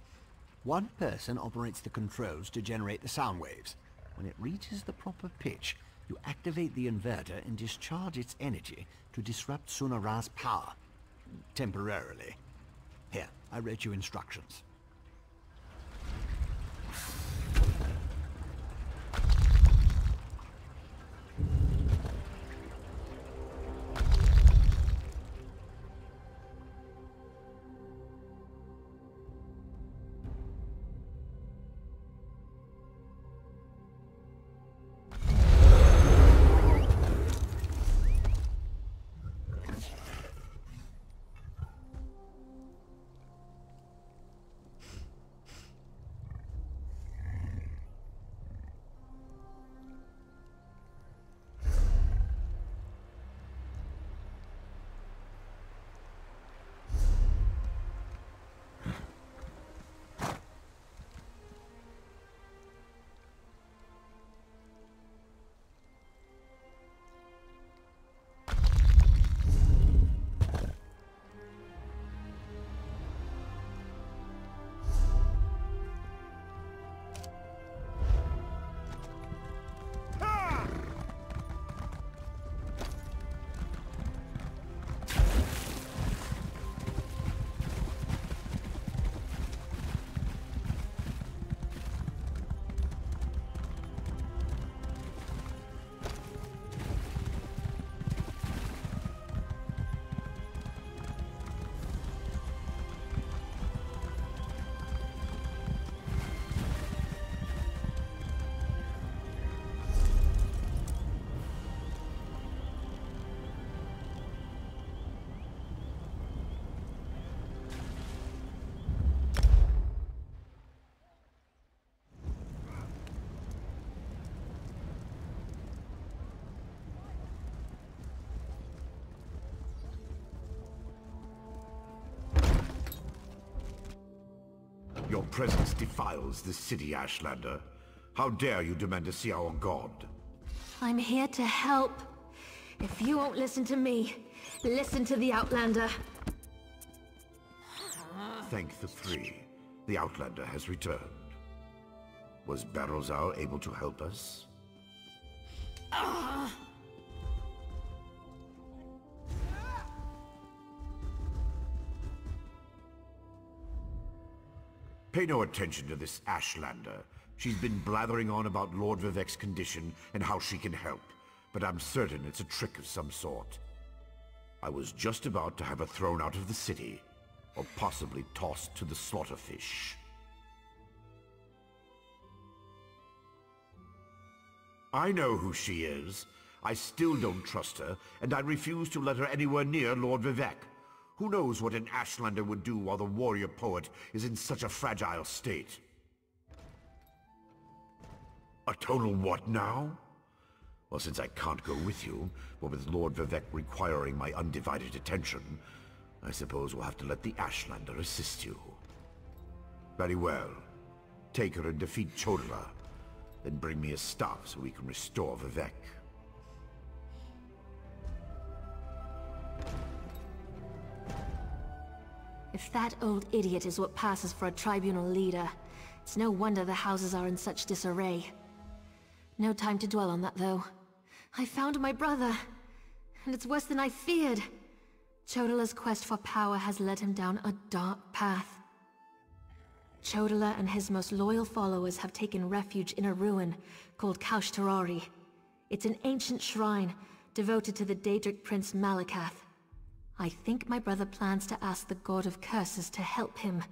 One person operates the controls to generate the sound waves. When it reaches the proper pitch, you activate the inverter and discharge its energy to disrupt Sunara's power. Temporarily. Here, I wrote you instructions. Your presence defiles this city, Ashlander. How dare you demand to see our god? I'm here to help. If you won't listen to me, listen to the Outlander. Thank the Three. The Outlander has returned. Was Barrowzar able to help us? Pay no attention to this Ashlander. She's been blathering on about Lord Vivek's condition and how she can help, but I'm certain it's a trick of some sort. I was just about to have her thrown out of the city, or possibly tossed to the slaughterfish. I know who she is. I still don't trust her, and I refuse to let her anywhere near Lord Vivek. Who knows what an Ashlander would do while the warrior poet is in such a fragile state? A total what now? Well, since I can't go with you, but with Lord Vivek requiring my undivided attention, I suppose we'll have to let the Ashlander assist you. Very well. Take her and defeat Chodala, then bring me his staff so we can restore Vivek. If that old idiot is what passes for a tribunal leader, it's no wonder the houses are in such disarray. No time to dwell on that, though. I found my brother, and it's worse than I feared. Chodala's quest for power has led him down a dark path. Chodala and his most loyal followers have taken refuge in a ruin called Kaushtarari. It's an ancient shrine devoted to the Daedric Prince Malakath. I think my brother plans to ask the God of Curses to help him.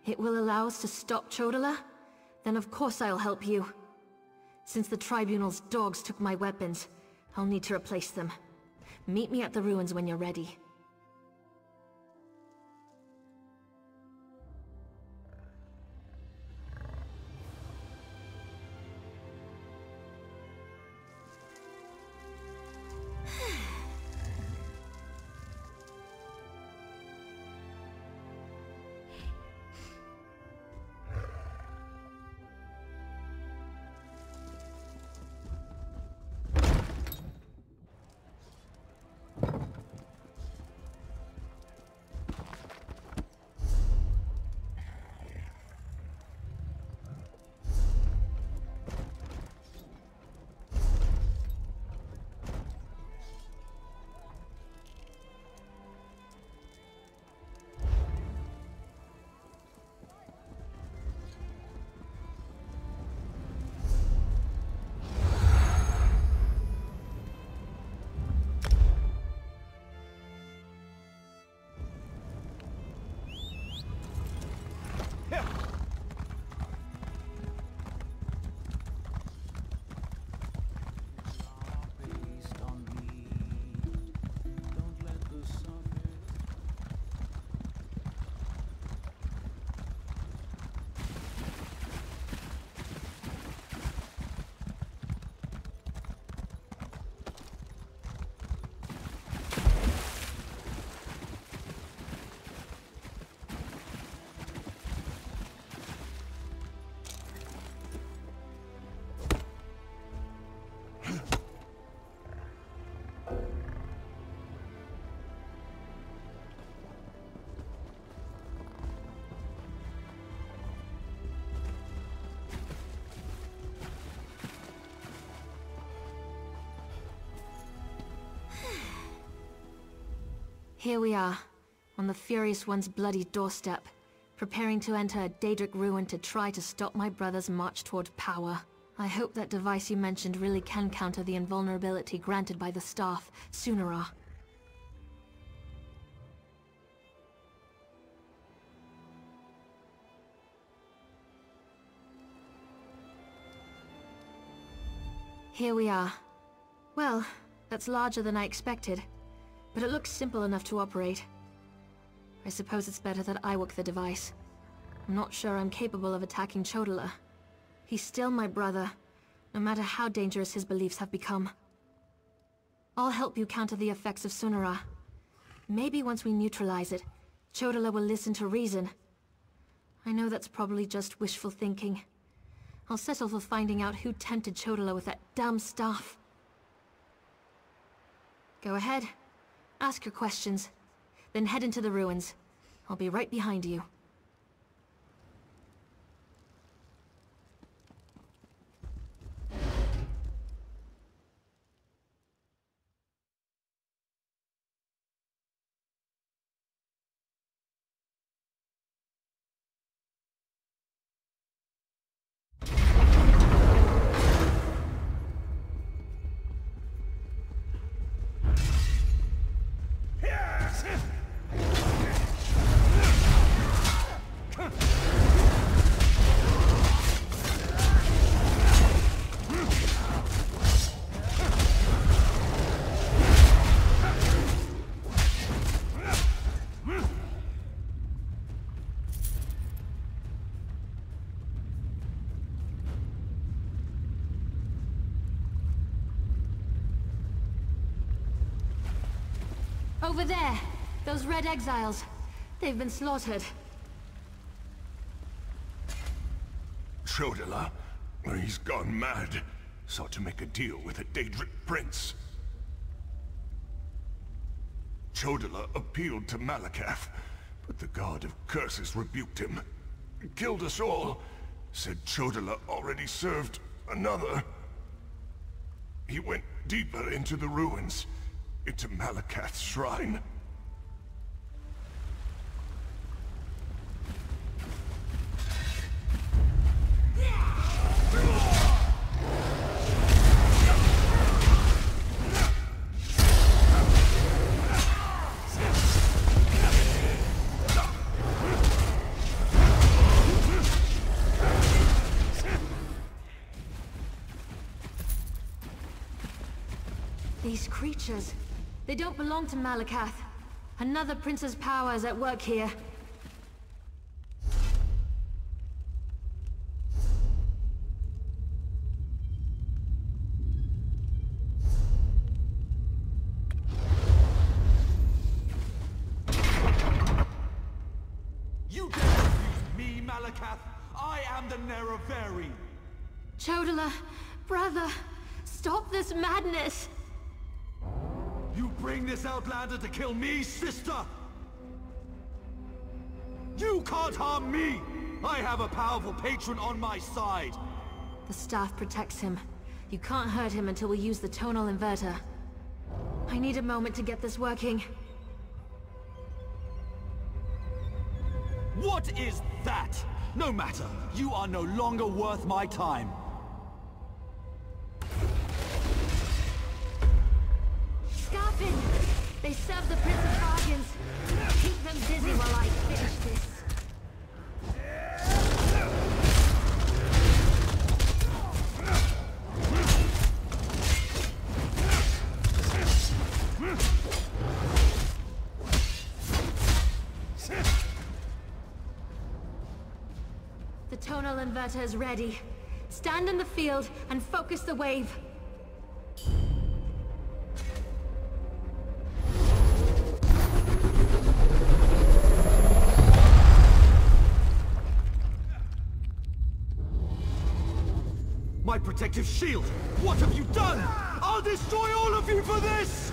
It will allow us to stop Chodala? Then of course I'll help you. Since the Tribunal's dogs took my weapons, I'll need to replace them. Meet me at the ruins when you're ready. Here we are, on the Furious One's bloody doorstep, preparing to enter a Daedric ruin to try to stop my brother's march toward power. I hope that device you mentioned really can counter the invulnerability granted by the staff, Sunara. Here we are. Well, that's larger than I expected, but it looks simple enough to operate. I suppose it's better that I work the device. I'm not sure I'm capable of attacking Chodala. He's still my brother, no matter how dangerous his beliefs have become. I'll help you counter the effects of Sunara. Maybe once we neutralize it, Chodala will listen to reason. I know that's probably just wishful thinking. I'll settle for finding out who tempted Chodala with that dumb stuff. Go ahead. Ask your questions. Then head into the ruins. I'll be right behind you. Over there! Those red exiles. They've been slaughtered. Chodala? He's gone mad. Sought to make a deal with a Daedric prince. Chodala appealed to Malakath, but the god of curses rebuked him. Killed us all. Said Chodala already served another. He went deeper into the ruins. Into Malakath's shrine. These creatures... they don't belong to Malakath. Another prince's power is at work here. You dare refuse me, Malakath? I am the Nerevarine! Chodala, brother, stop this madness! You bring this outlander to kill me, sister? You can't harm me! I have a powerful patron on my side! The staff protects him. You can't hurt him until we use the tonal inverter. I need a moment to get this working. What is that? No matter. You are no longer worth my time. Scarpin! They serve the Prince of Bargains. Keep them busy while I finish this. The tonal inverter is ready. Stand in the field and focus the wave. My protective shield! What have you done? I'll destroy all of you for this!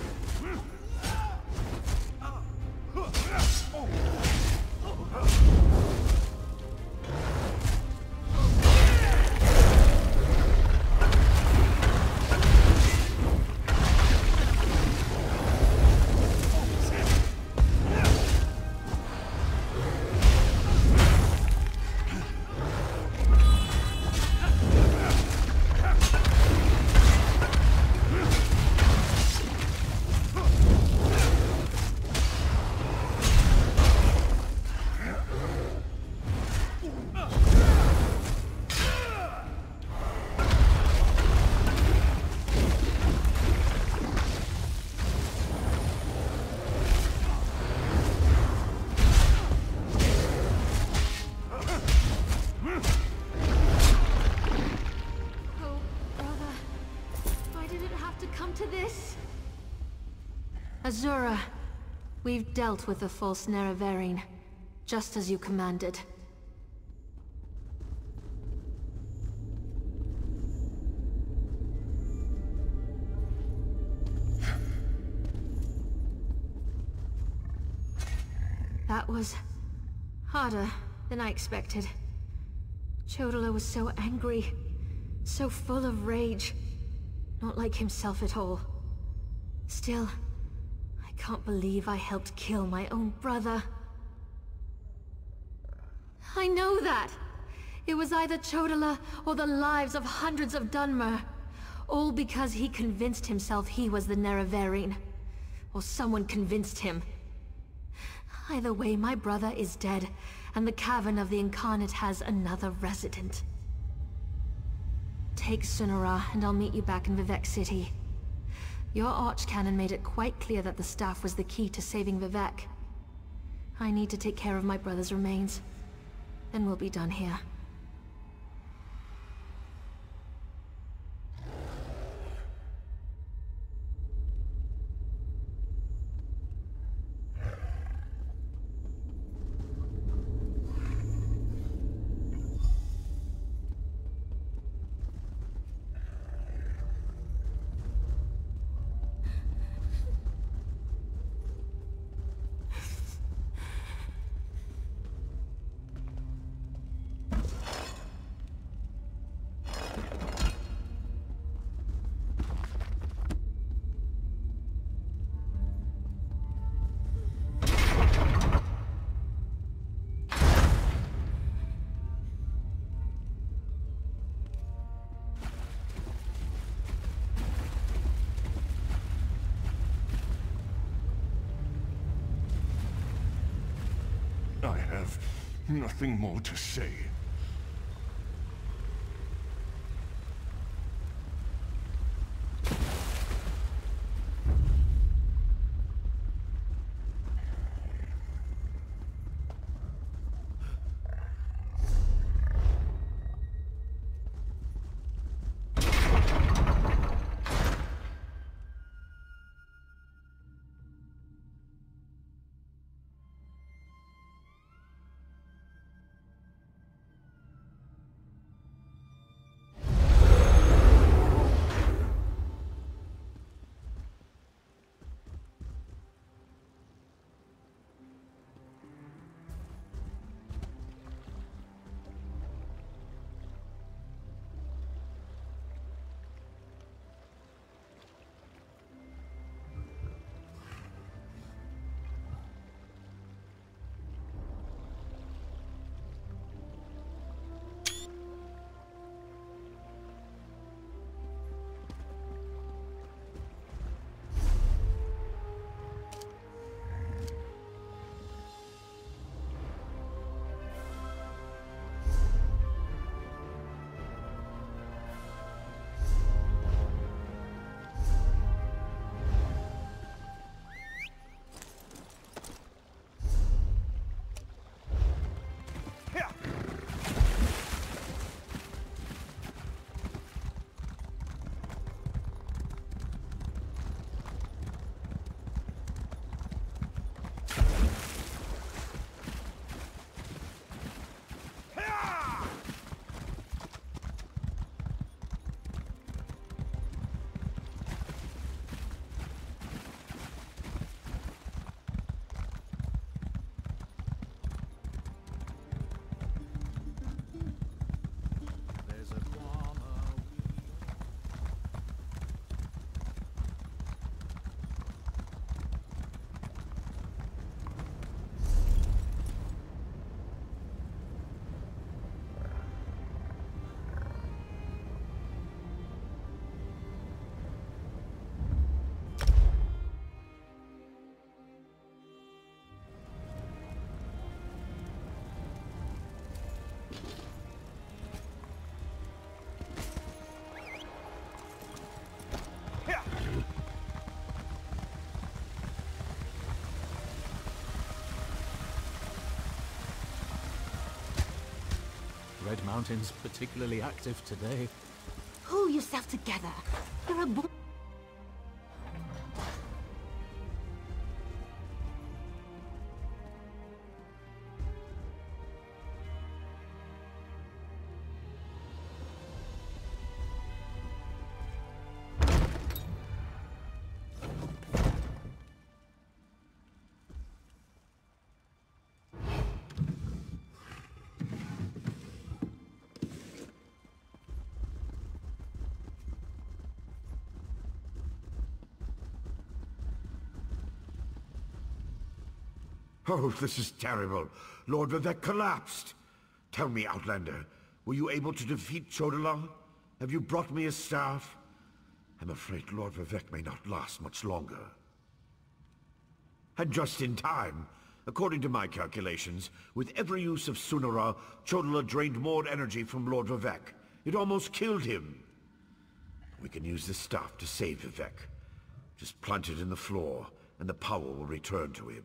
Azura, we've dealt with the false Nerevarine, just as you commanded. That was harder than I expected. Chodala was so angry, so full of rage, not like himself at all. Still, I can't believe I helped kill my own brother. I know that! It was either Chodala or the lives of hundreds of Dunmer. All because he convinced himself he was the Nerevarine. Or someone convinced him. Either way, my brother is dead, and the Cavern of the Incarnate has another resident. Take Sunara, and I'll meet you back in Vivec City. Your Archcanon made it quite clear that the staff was the key to saving Vivec. I need to take care of my brother's remains. Then we'll be done here. I have nothing more to say. Red Mountain's particularly active today. Pull yourself together. There are Oh, this is terrible. Lord Vivek collapsed. Tell me, Outlander, were you able to defeat Chodola? Have you brought me his staff? I'm afraid Lord Vivek may not last much longer. And just in time. According to my calculations, with every use of Sunara, Chodola drained more energy from Lord Vivek. It almost killed him. We can use this staff to save Vivek. Just plant it in the floor, and the power will return to him.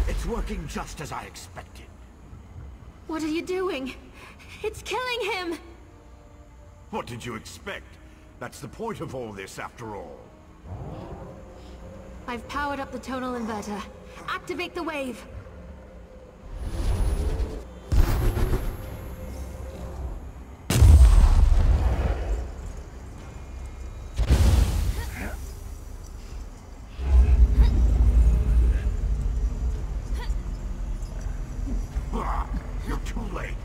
It's working just as I expected. What are you doing? It's killing him! What did you expect? That's the point of all this, after all. I've powered up the tonal inverter. Activate the wave! You're too late.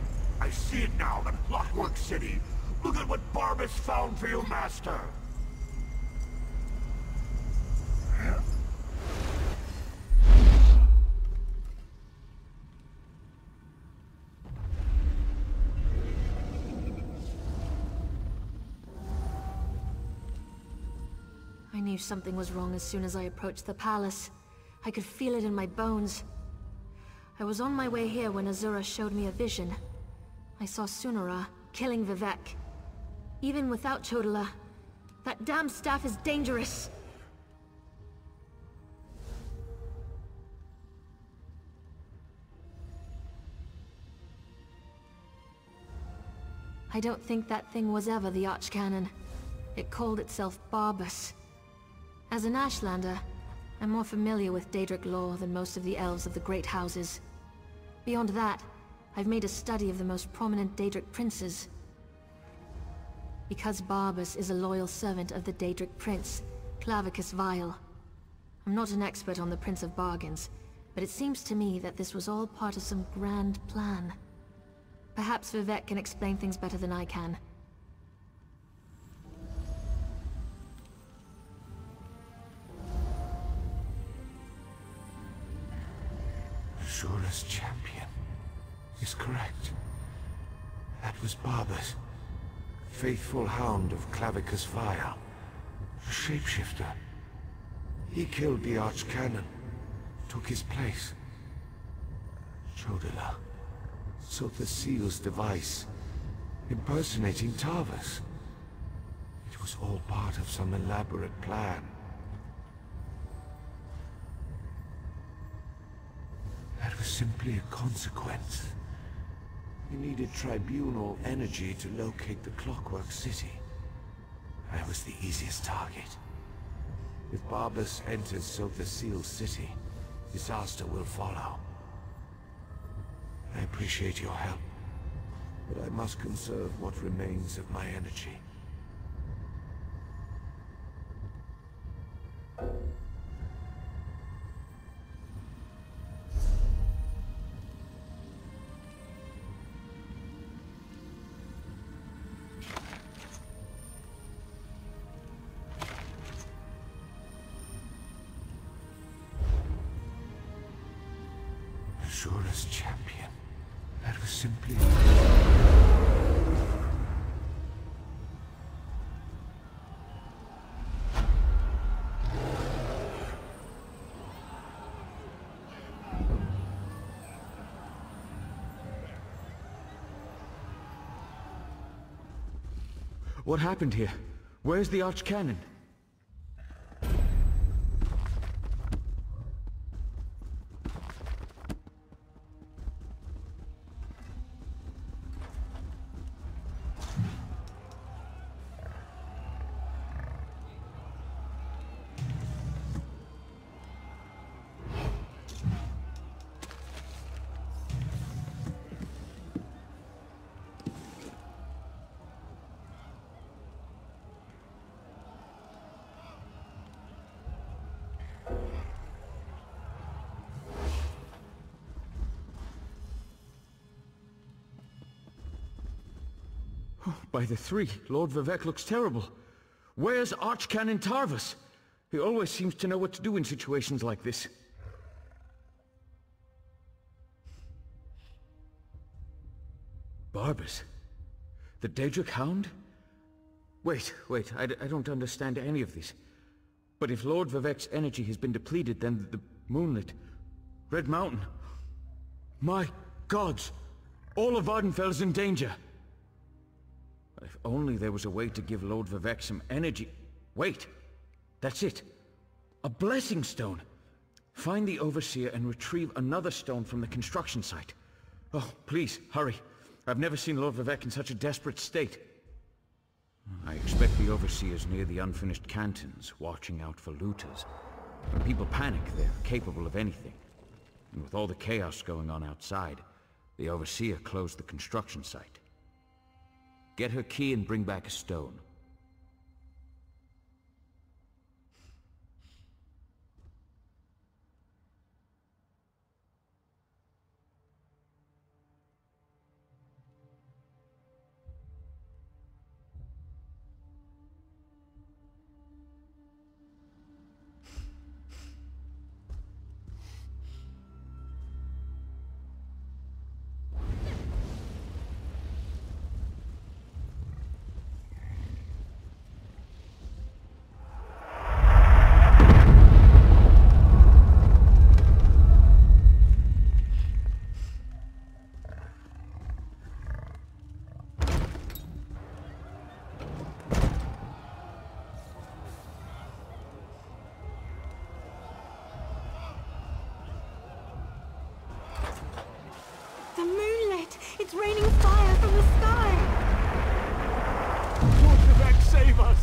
I see it now, the Clockwork City. Look at what Barbas found for you, Master. I knew something was wrong as soon as I approached the palace. I could feel it in my bones. I was on my way here when Azura showed me a vision. I saw Sunara killing Vivek. Even without Chodola, that damn staff is dangerous. I don't think that thing was ever the Archcanon. It called itself Barbas. As an Ashlander, I'm more familiar with Daedric lore than most of the elves of the Great Houses. Beyond that, I've made a study of the most prominent Daedric princes. Because Barbas is a loyal servant of the Daedric prince, Clavicus Vile. I'm not an expert on the Prince of Bargains, but it seems to me that this was all part of some grand plan. Perhaps Vivek can explain things better than I can. Shura's champion is correct. That was Barbas, faithful hound of Clavicus Vile, a shapeshifter. He killed the Archcanon, took his place. Chodola, Sotha Seal's device, impersonating Tarvas. It was all part of some elaborate plan. That was simply a consequence. We needed tribunal energy to locate the Clockwork City. I was the easiest target. If Barbas enters Sotha Seal's city, disaster will follow. I appreciate your help, but I must conserve what remains of my energy. Shura's champion. That was simply... What happened here? Where's the Archcanon? Oh, by the three, Lord Vivec looks terrible. Where's Archcanon Tarvus? He always seems to know what to do in situations like this. Barbas? The Daedric Hound? Wait, I don't understand any of this. But if Lord Vivec's energy has been depleted, then the moonlit Red Mountain... My gods! All of Vardenfell's in danger! If only there was a way to give Lord Vivec some energy... Wait! That's it! A blessing stone! Find the Overseer and retrieve another stone from the construction site. Oh, please, hurry. I've never seen Lord Vivec in such a desperate state. I expect the Overseer's near the unfinished cantons, watching out for looters. When people panic, they're capable of anything. And with all the chaos going on outside, the Overseer closed the construction site. Get her key and bring back a stone. The moonlit! It's raining fire from the sky! Lord Vivec, save us!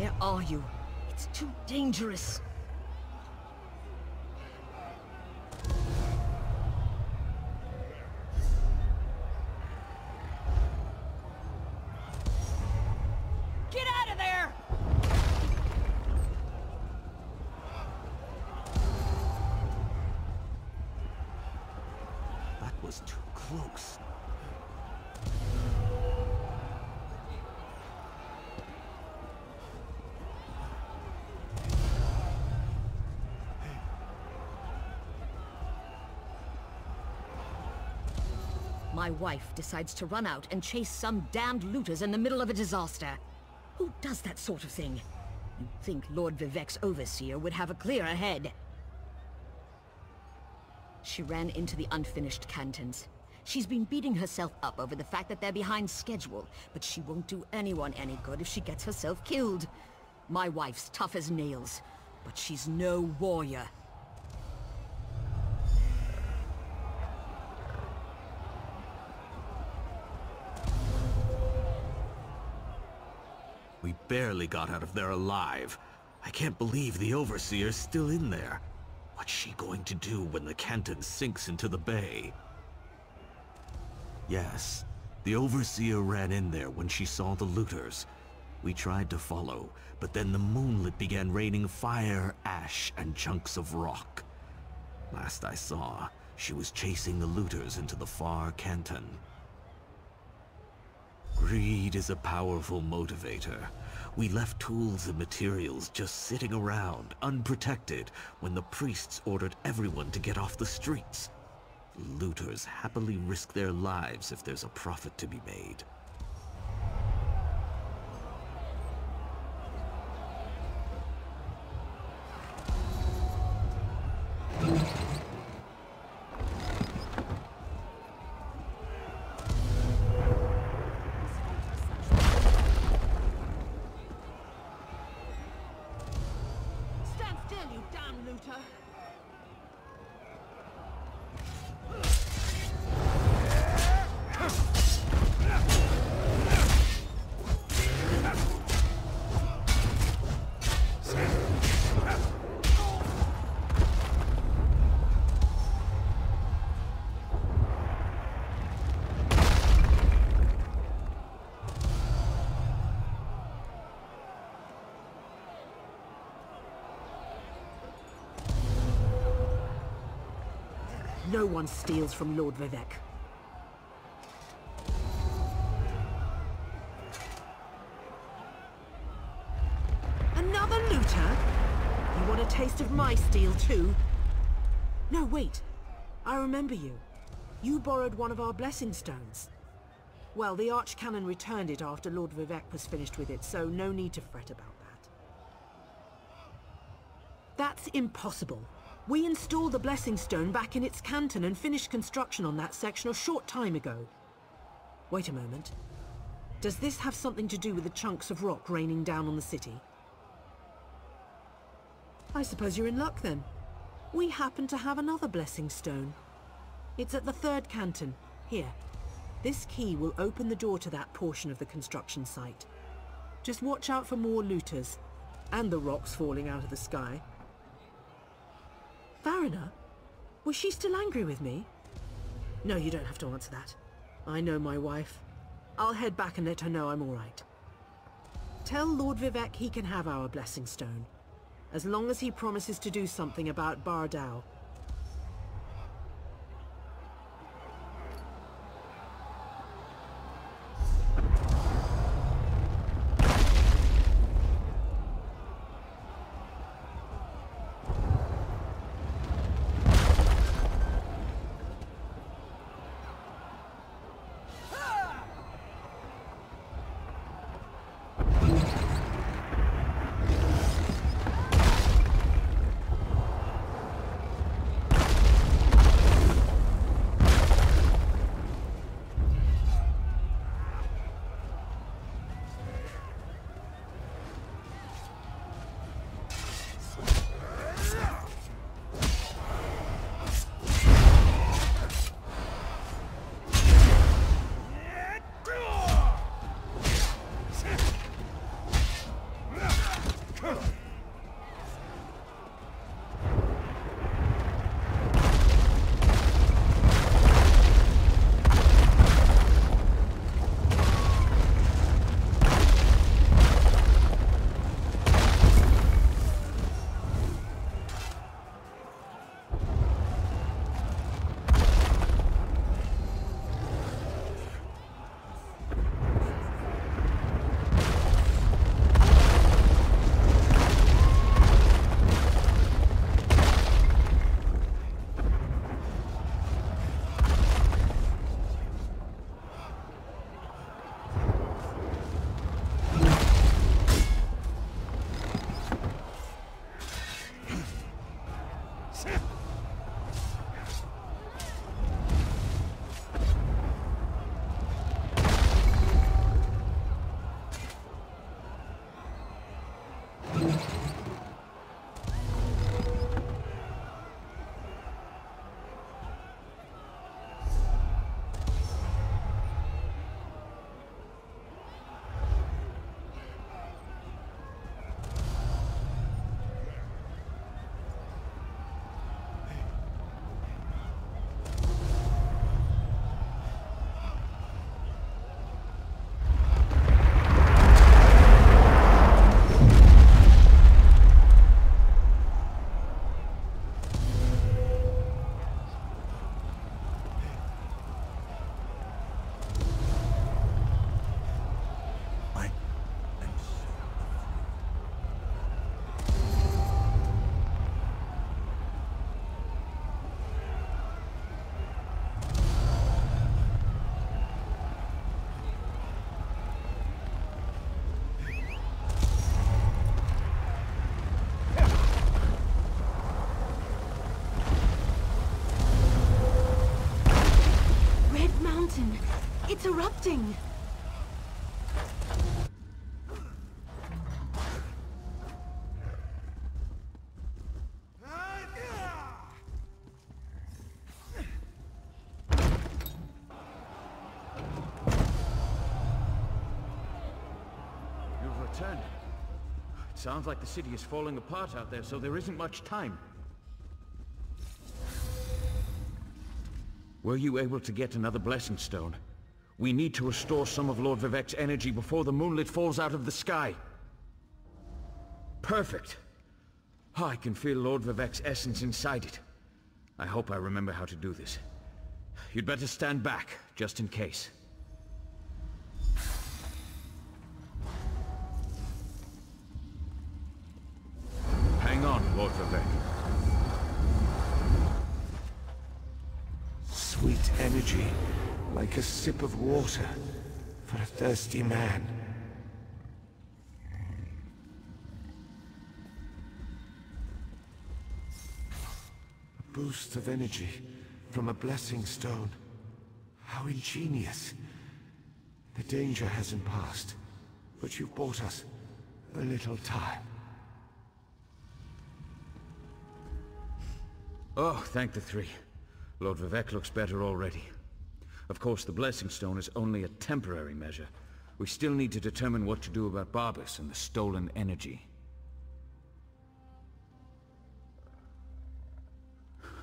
Where are you? It's too dangerous. Get out of there! That was too close. My wife decides to run out and chase some damned looters in the middle of a disaster. Who does that sort of thing? You'd think Lord Vivec's overseer would have a clearer head. She ran into the unfinished cantons. She's been beating herself up over the fact that they're behind schedule, but she won't do anyone any good if she gets herself killed. My wife's tough as nails, but she's no warrior. We barely got out of there alive. I can't believe the Overseer's still in there. What's she going to do when the Canton sinks into the bay? Yes, the Overseer ran in there when she saw the looters. We tried to follow, but then the moonlit began raining fire, ash, and chunks of rock. Last I saw, she was chasing the looters into the far Canton. Greed is a powerful motivator. We left tools and materials just sitting around, unprotected, when the priests ordered everyone to get off the streets. Looters happily risk their lives if there's a profit to be made. Stand still, you damn looter! No one steals from Lord Vivec. Another looter? You want a taste of my steel too? No, wait. I remember you. You borrowed one of our blessing stones. Well, the Archcanon returned it after Lord Vivec was finished with it, so no need to fret about that. That's impossible. We installed the Blessing Stone back in its canton and finished construction on that section a short time ago. Wait a moment. Does this have something to do with the chunks of rock raining down on the city? I suppose you're in luck then. We happen to have another Blessing Stone. It's at the third canton. Here. This key will open the door to that portion of the construction site. Just watch out for more looters. And the rocks falling out of the sky. Varina? Was she still angry with me? No, you don't have to answer that. I know my wife. I'll head back and let her know I'm all right. Tell Lord Vivec he can have our Blessing Stone, as long as he promises to do something about Bardao. exhausting. You've returned. It sounds like the city is falling apart out there, so there isn't much time. Were you able to get another Blessing Stone? We need to restore some of Lord Vivec's energy before the moonlit falls out of the sky. Perfect. Oh, I can feel Lord Vivec's essence inside it. I hope I remember how to do this. You'd better stand back, just in case. Hang on, Lord Vivec. Sweet energy, like a sip of water for a thirsty man. A boost of energy from a blessing stone. How ingenious. The danger hasn't passed, but you've bought us a little time. Oh, thank the three. Lord Vivec looks better already. Of course, the Blessing Stone is only a temporary measure. We still need to determine what to do about Barbas and the stolen energy.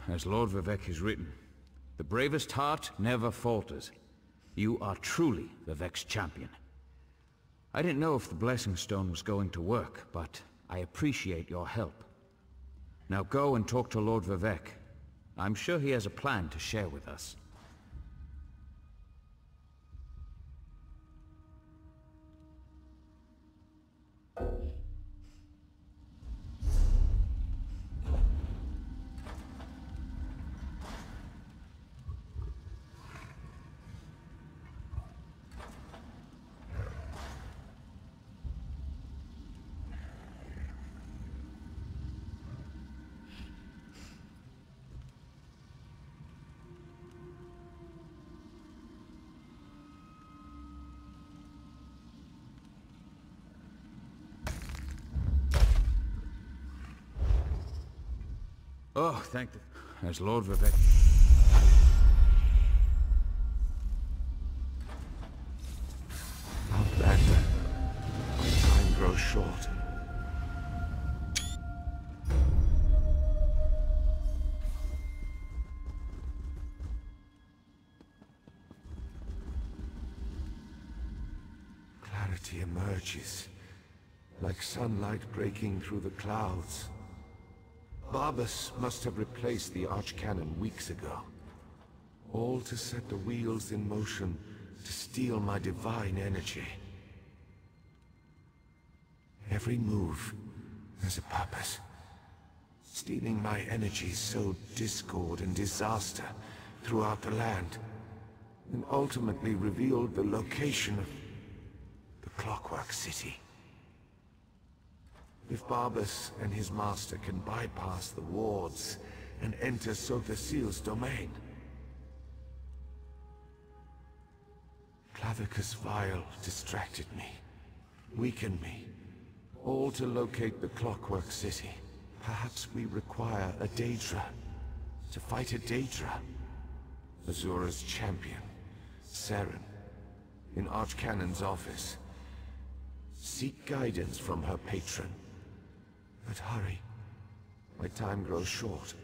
As Lord Vivec has written, the bravest heart never falters. You are truly Vivec's champion. I didn't know if the Blessing Stone was going to work, but I appreciate your help. Now go and talk to Lord Vivec. I'm sure he has a plan to share with us. Oh, thank the... As Lord Vivec... Outlander, my time grows short. Clarity emerges, like sunlight breaking through the clouds. Barbas must have replaced the archcannon weeks ago. All to set the wheels in motion to steal my divine energy. Every move has a purpose. Stealing my energy sowed discord and disaster throughout the land, and ultimately revealed the location of the Clockwork City. If Barbas and his master can bypass the wards and enter Sothasil's domain, Clavicus Vile distracted me, weakened me, all to locate the Clockwork City. Perhaps we require a Daedra, to fight a Daedra. Azura's champion, Saren, in Archcannon's office. Seek guidance from her patron. But hurry, my time grows short.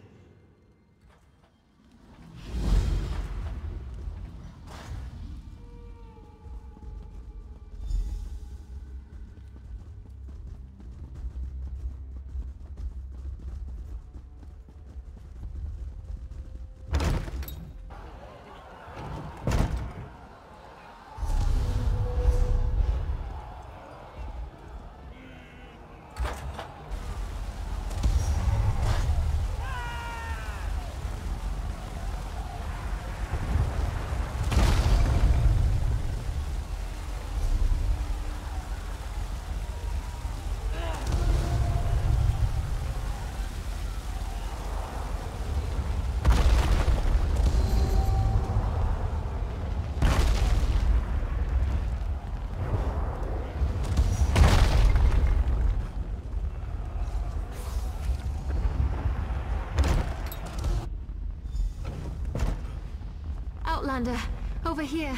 Ashlander, over here.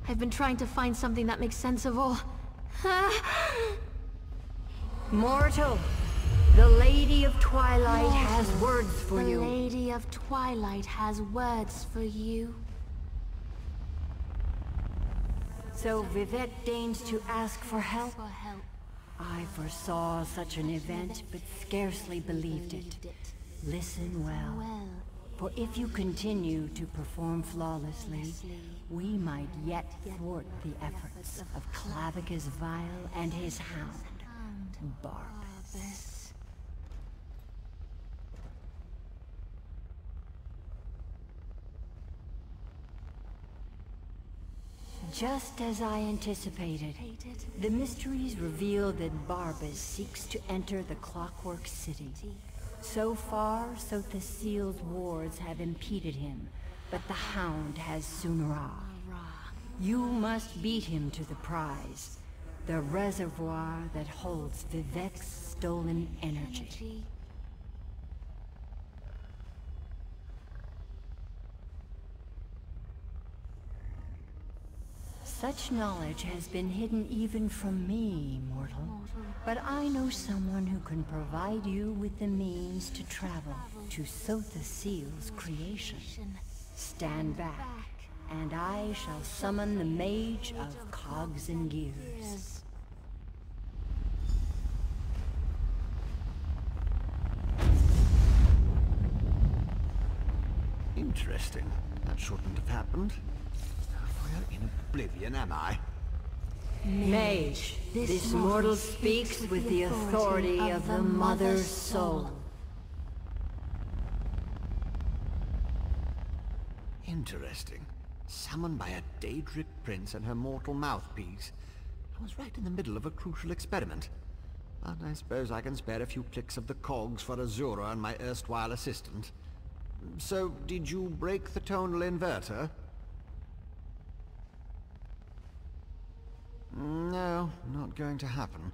I've been trying to find something that makes sense of all. Mortal, the Lady of Twilight has words for you. The Lady of Twilight has words for you. So Vivek deigns to ask for help? I foresaw such an event, but scarcely believed it. Listen well, for if you continue to perform flawlessly, we might yet thwart the efforts of Clavicus Vile and his hound, Barbas. Just as I anticipated, the mysteries reveal that Barbas seeks to enter the Clockwork City. So far, Sotha Seal's wards have impeded him, but the Hound has Sunra. You must beat him to the prize, the reservoir that holds Vivek's stolen energy. Such knowledge has been hidden even from me, mortal. But I know someone who can provide you with the means to travel to Sotha Seal's creation. Stand back, and I shall summon the Mage of Cogs and Gears. Interesting. That shouldn't have happened. Where in oblivion am I? Mage, this mortal speaks with the authority of the Mother's soul. Interesting. Summoned by a Daedric prince and her mortal mouthpiece. I was right in the middle of a crucial experiment. But I suppose I can spare a few clicks of the cogs for Azura and my erstwhile assistant. So, did you break the tonal inverter? No, not going to happen.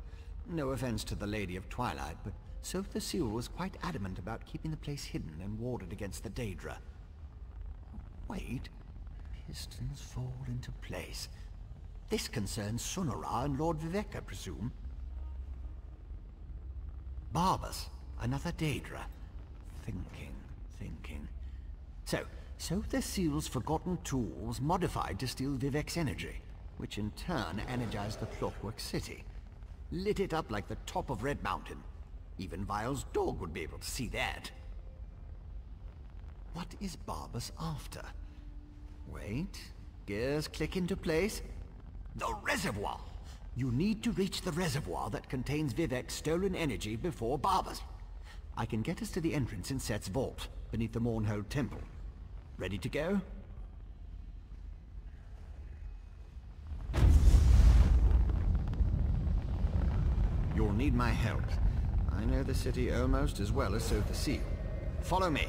No offense to the Lady of Twilight, but Sotha Seal was quite adamant about keeping the place hidden and warded against the Daedra. Wait. Pistons fall into place. This concerns Sunara and Lord Vivek, I presume. Barbas, another Daedra. Thinking. So, Sotha Seal's forgotten tools modified to steal Vivek's energy, which in turn energized the Clockwork City. Lit it up like the top of Red Mountain. Even Vile's dog would be able to see that. What is Barbas after? Wait, gears click into place. The reservoir! You need to reach the reservoir that contains Vivek's stolen energy before Barbas. I can get us to the entrance in Set's vault, beneath the Mournhold Temple. Ready to go? You'll need my help. I know the city almost as well as Sotha Seal. Follow me.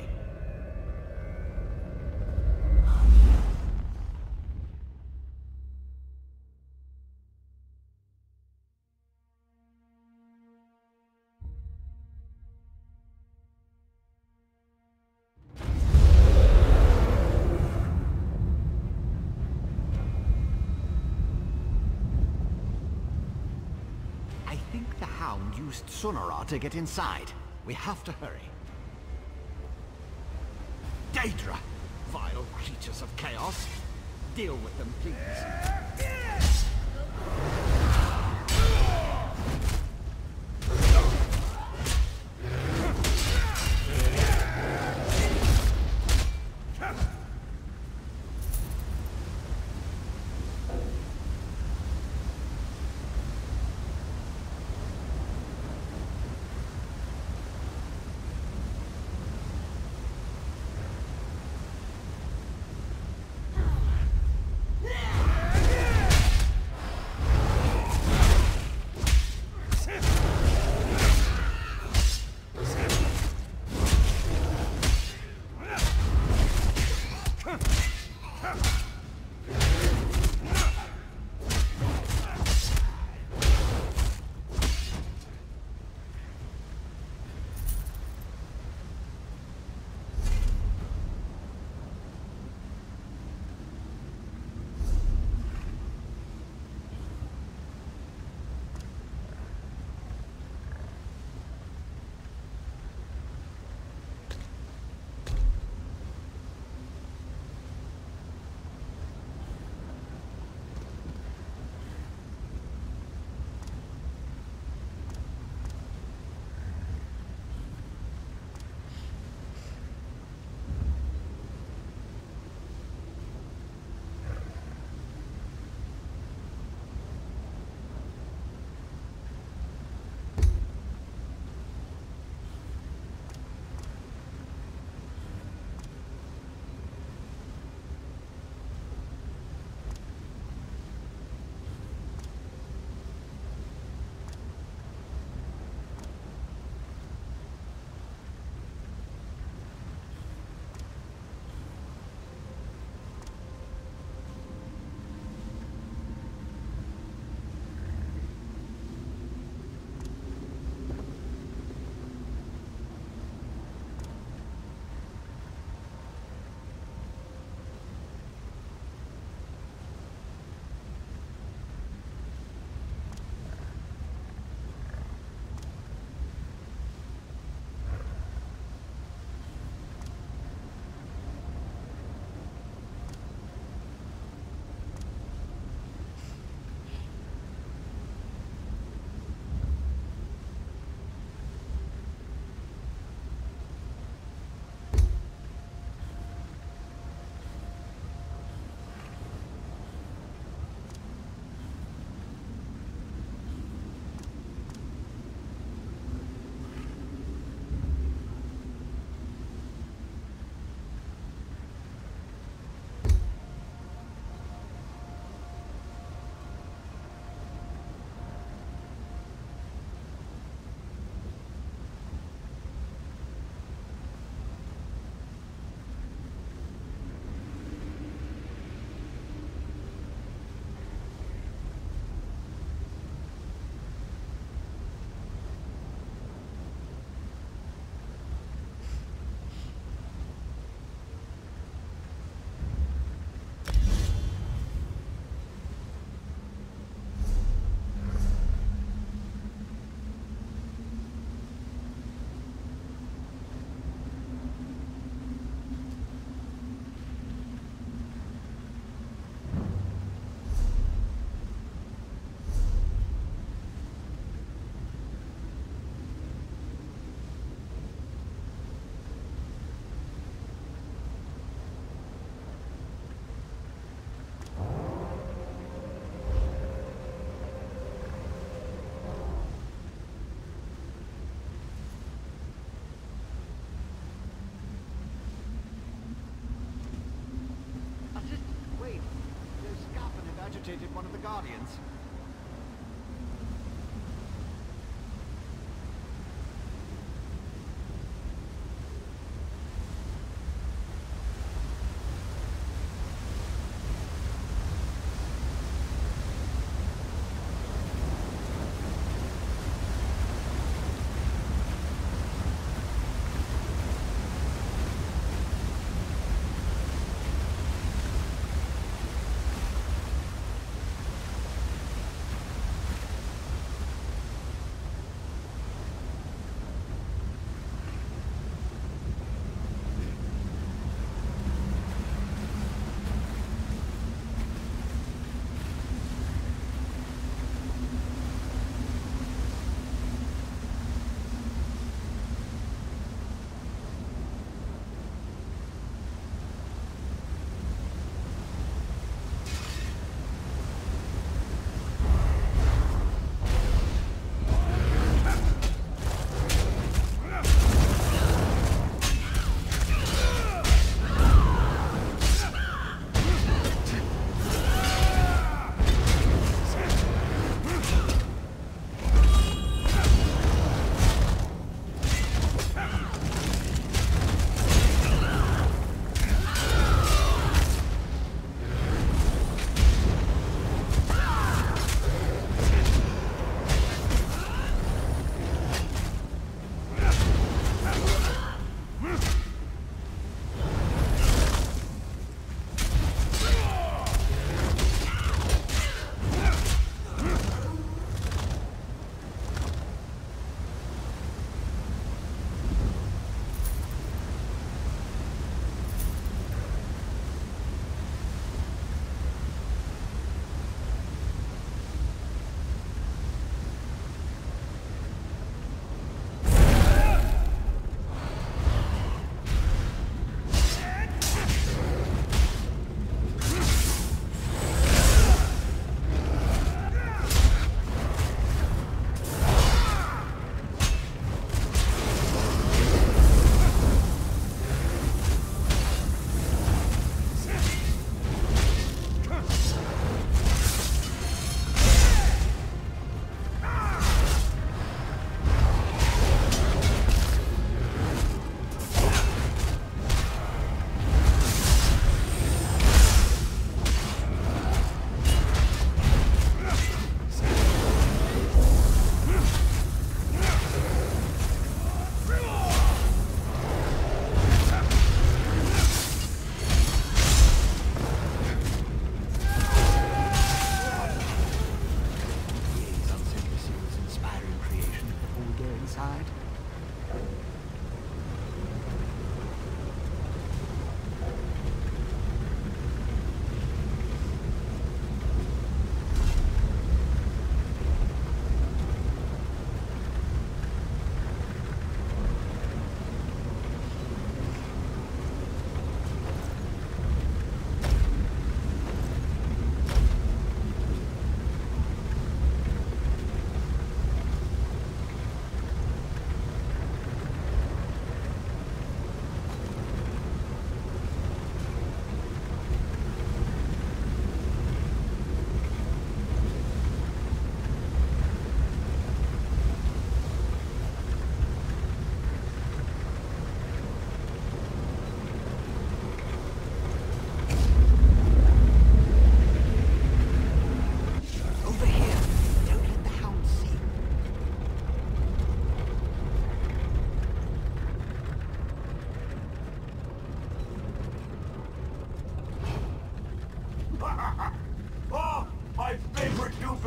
Used Sunara to get inside. We have to hurry. Daedra! Vile creatures of chaos. Deal with them, please. decapitated one of the Guardians.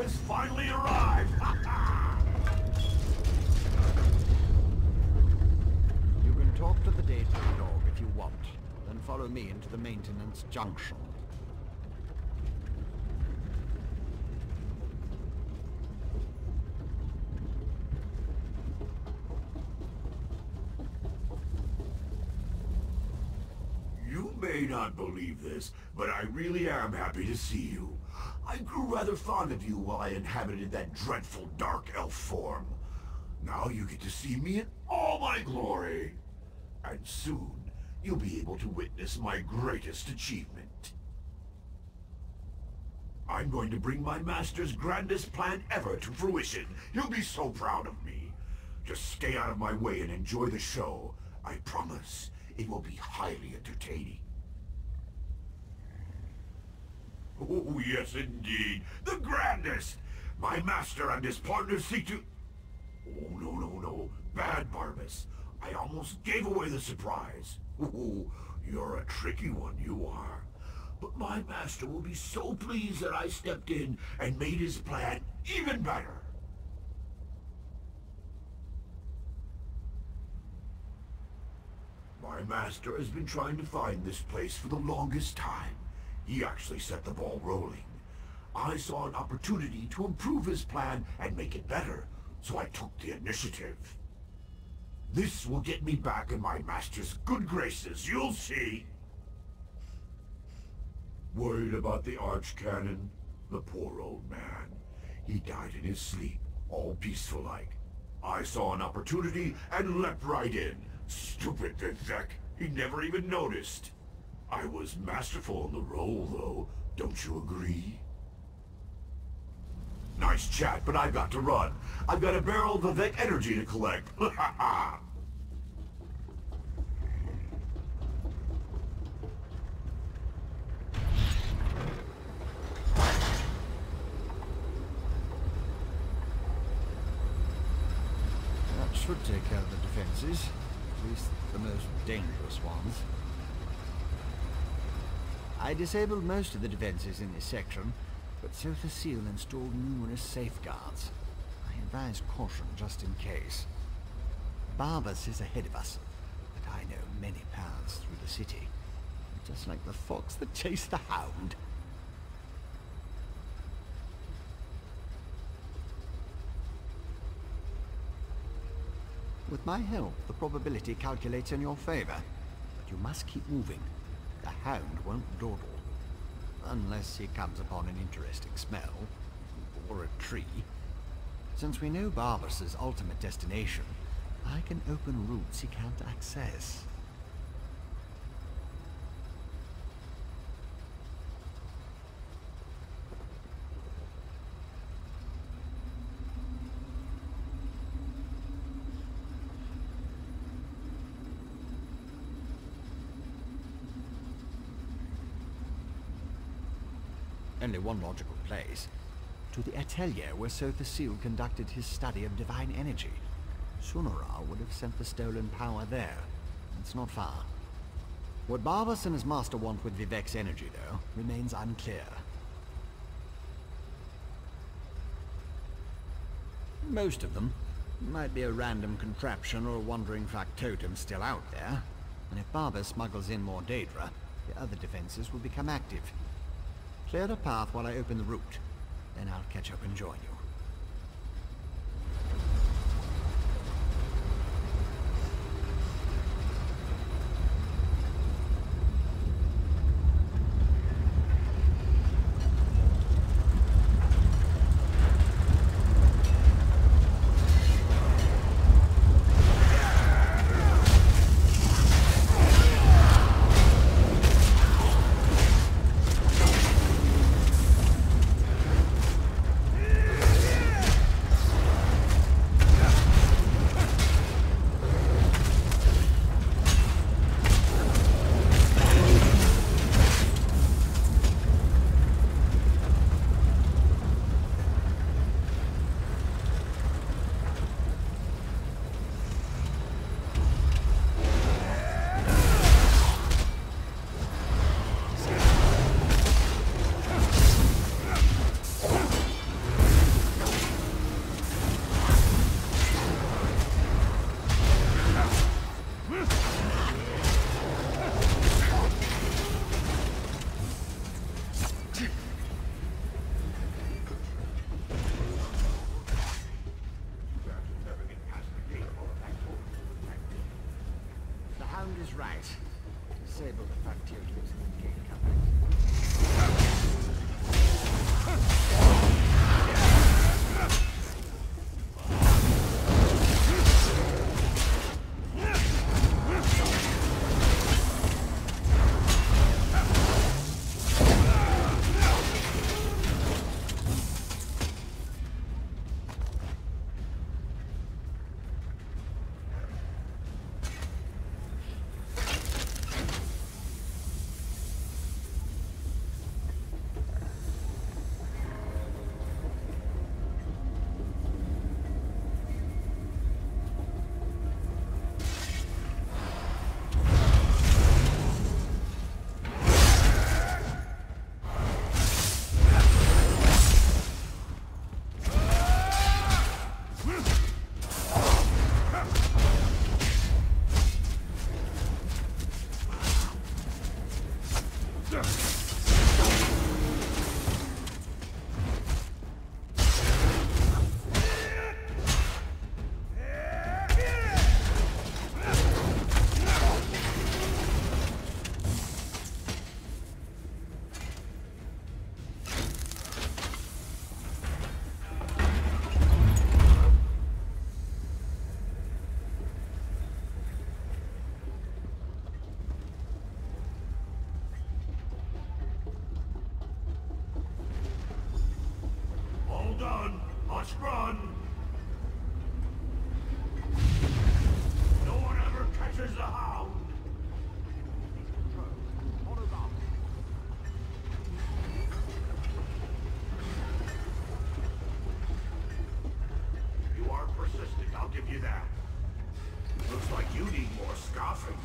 has finally arrived! You can talk to the danger dog if you want, then follow me into the maintenance junction. You may not believe this, but I really am happy to see you. I grew rather fond of you while I inhabited that dreadful dark elf form. Now you get to see me in all my glory. And soon, you'll be able to witness my greatest achievement. I'm going to bring my master's grandest plan ever to fruition. He'll be so proud of me. Just stay out of my way and enjoy the show. I promise it will be highly entertaining. Oh, yes, indeed. The grandest! My master and his partners seek to... Oh, no, no, no. Bad, Barbas. I almost gave away the surprise. Oh, you're a tricky one, you are. But my master will be so pleased that I stepped in and made his plan even better. My master has been trying to find this place for the longest time. He actually set the ball rolling. I saw an opportunity to improve his plan and make it better, so I took the initiative. This will get me back in my master's good graces, you'll see. Worried about the Archcanon? The poor old man. He died in his sleep, all peaceful-like. I saw an opportunity and leapt right in. Stupid Vivek. He never even noticed. I was masterful in the role, though. Don't you agree? Nice chat, but I've got to run. I've got a barrel of Vivek energy to collect. Ha ha! That should take care of the defenses. At least the most dangerous ones. I disabled most of the defenses in this section, but Sotha Seal installed numerous safeguards. I advise caution just in case. Barbas is ahead of us, but I know many paths through the city. Just like the fox that chased the hound. With my help, the probability calculates in your favor. But you must keep moving. The hound won't dawdle. Unless he comes upon an interesting smell. Or a tree. Since we know Barbas's ultimate destination, I can open routes he can't access. Only one logical place. To the atelier where Sotha Seal conducted his study of divine energy. Sunara would have sent the stolen power there. It's not far. What Barbas and his master want with Vivek's energy, though, remains unclear. Most of them. Might be a random contraption or a wandering factotum still out there. And if Barbas smuggles in more Daedra, the other defenses will become active. Clear the path while I open the route. Then I'll catch up and join you. Right. Disable the factories and gain cover. Where's the hound? You are persistent, I'll give you that. Looks like you need more scoffing.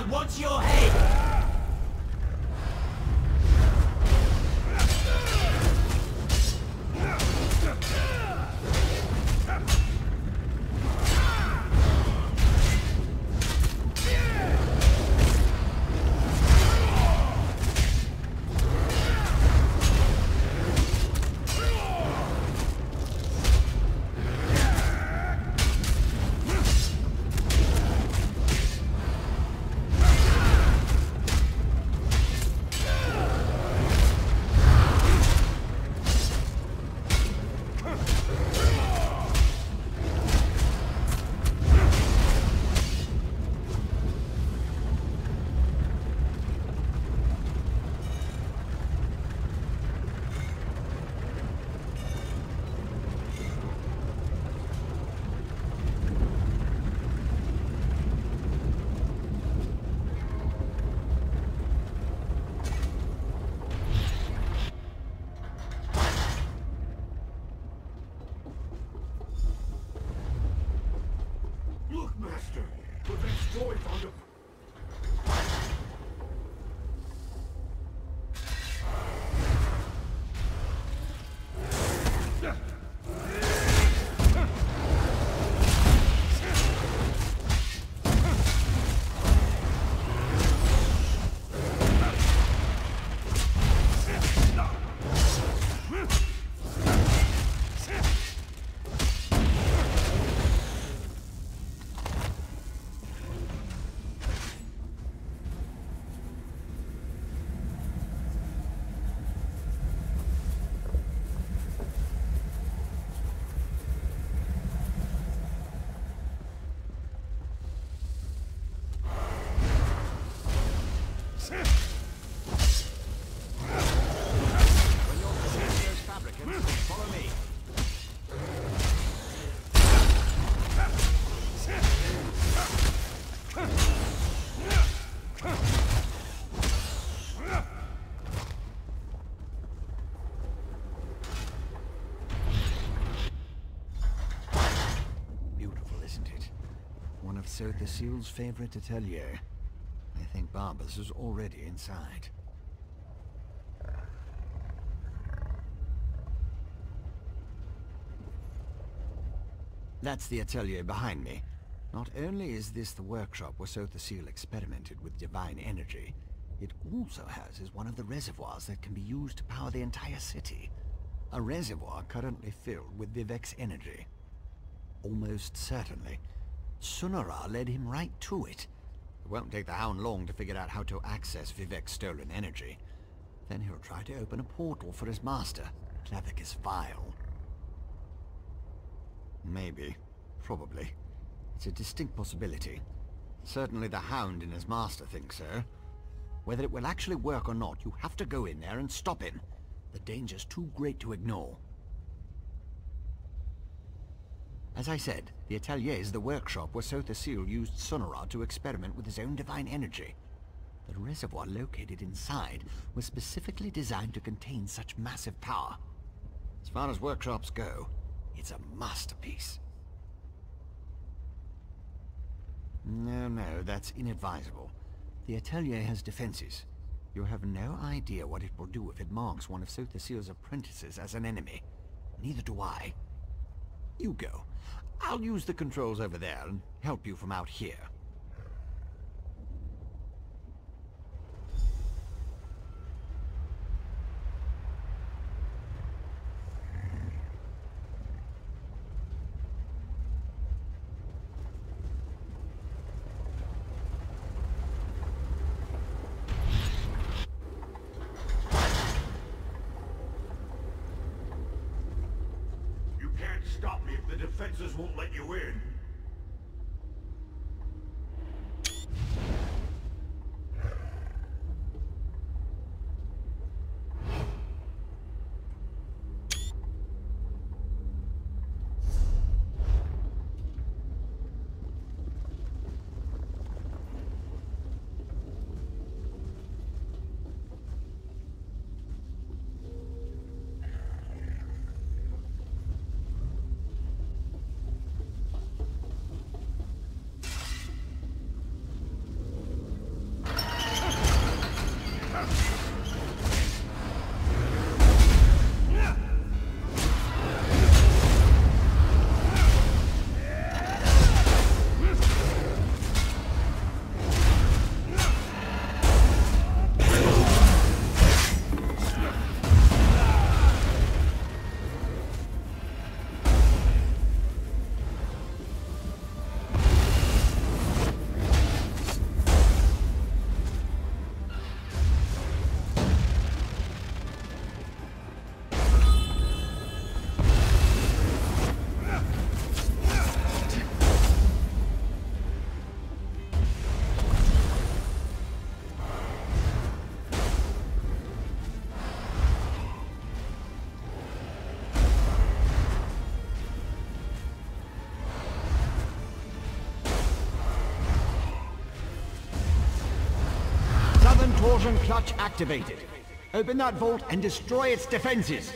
What's your head? Look, Master! Vivek's droid found a... One of Sir Thasile's favorite atelier. I think Barbas is already inside. That's the atelier behind me. Not only is this the workshop where Sotha Seal experimented with divine energy, it also houses one of the reservoirs that can be used to power the entire city. A reservoir currently filled with Vivek's energy. Almost certainly, Sunara led him right to it. It won't take the Hound long to figure out how to access Vivek's stolen energy. Then he'll try to open a portal for his master, Clavicus Vile. Maybe. Probably. It's a distinct possibility. Certainly the Hound and his master think so. Whether it will actually work or not, you have to go in there and stop him. The danger's too great to ignore. As I said, the Atelier is the workshop where Sotha Seal used Sunara to experiment with his own divine energy. The reservoir located inside was specifically designed to contain such massive power. As far as workshops go, it's a masterpiece. No, that's inadvisable. The Atelier has defenses. You have no idea what it will do if it marks one of Sotha Seal's apprentices as an enemy. Neither do I. You go. I'll use the controls over there and help you from out here. Stop me if the defenses won't let you in. Torsion clutch activated. Open that vault and destroy its defenses.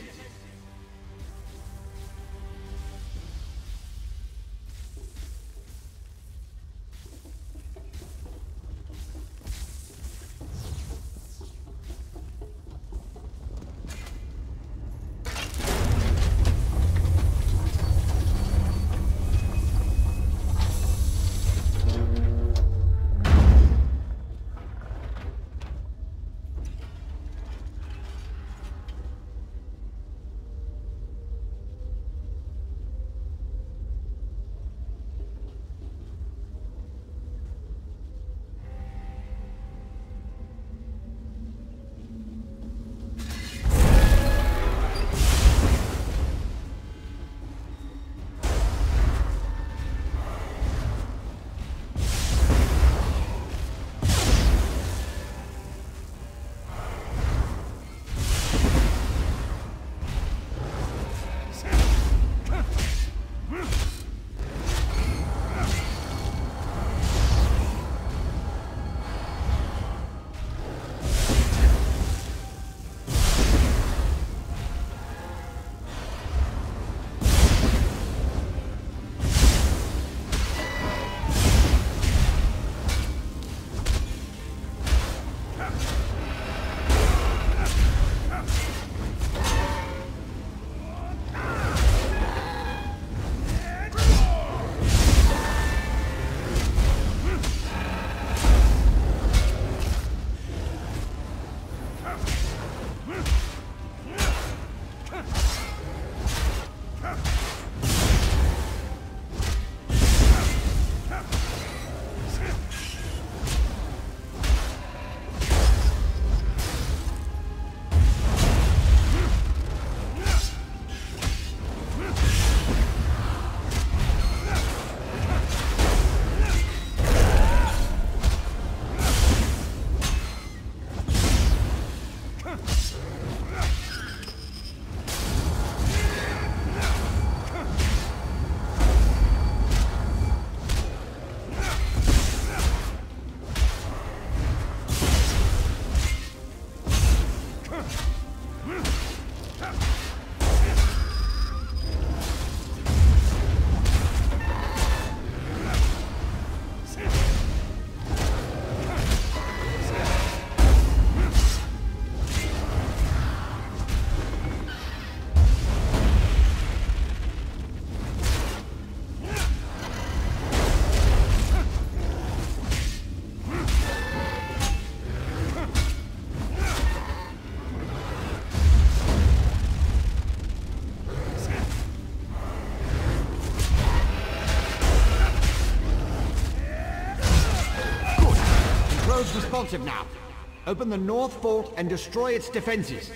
Barrow's responsive now. Open the north fort and destroy its defenses.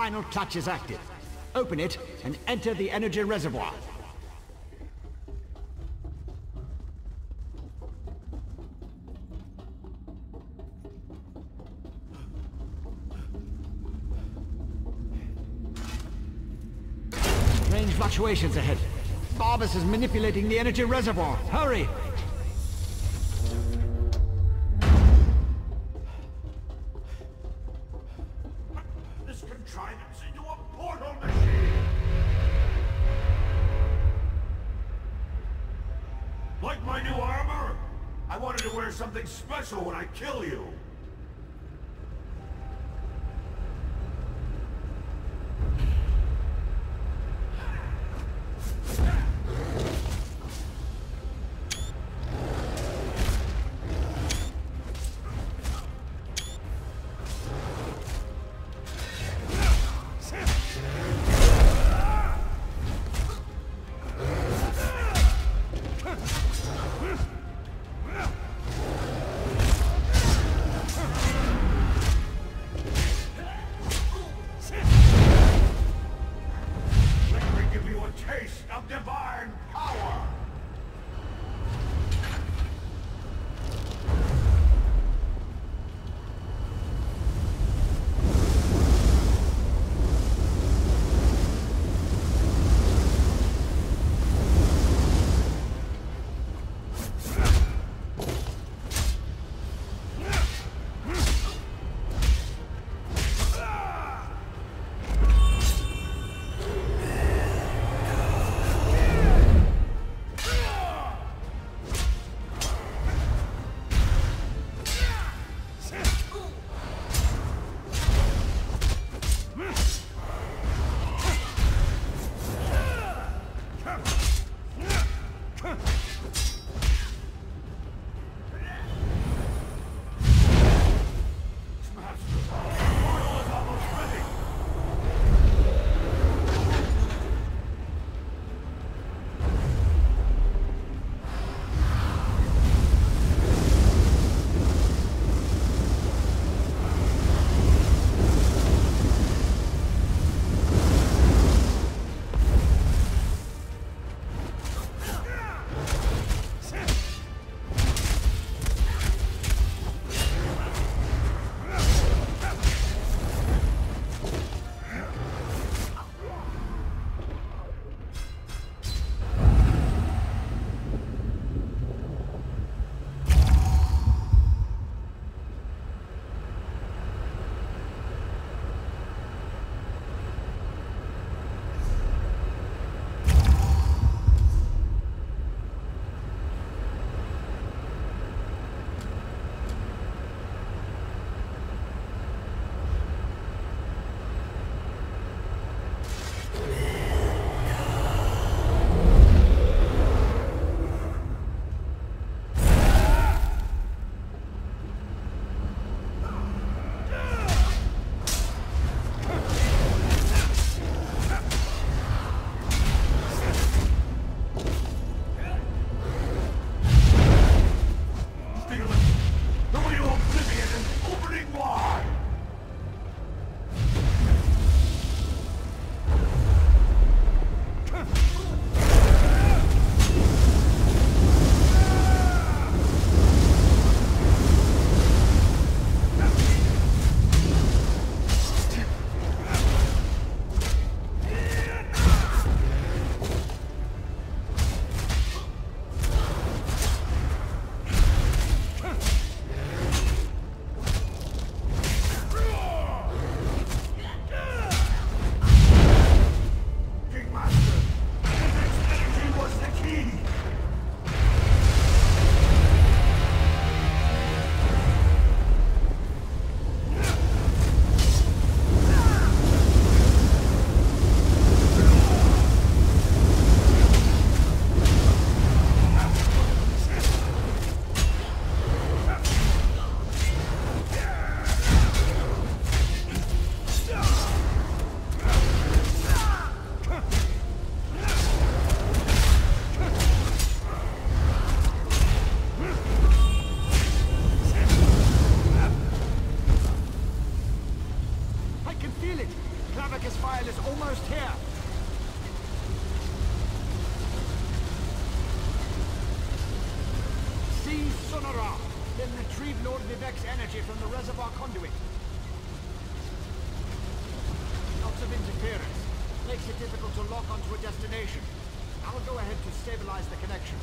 Final clutch is active. Open it and enter the energy reservoir. Range fluctuations ahead. Barbas is manipulating the energy reservoir. Hurry! Something special when I kill you. Clavicus file is almost here. See Sonora. Then retrieve Lord Vivek's energy from the reservoir conduit. Lots of interference. Makes it difficult to lock onto a destination. I'll go ahead to stabilize the connection.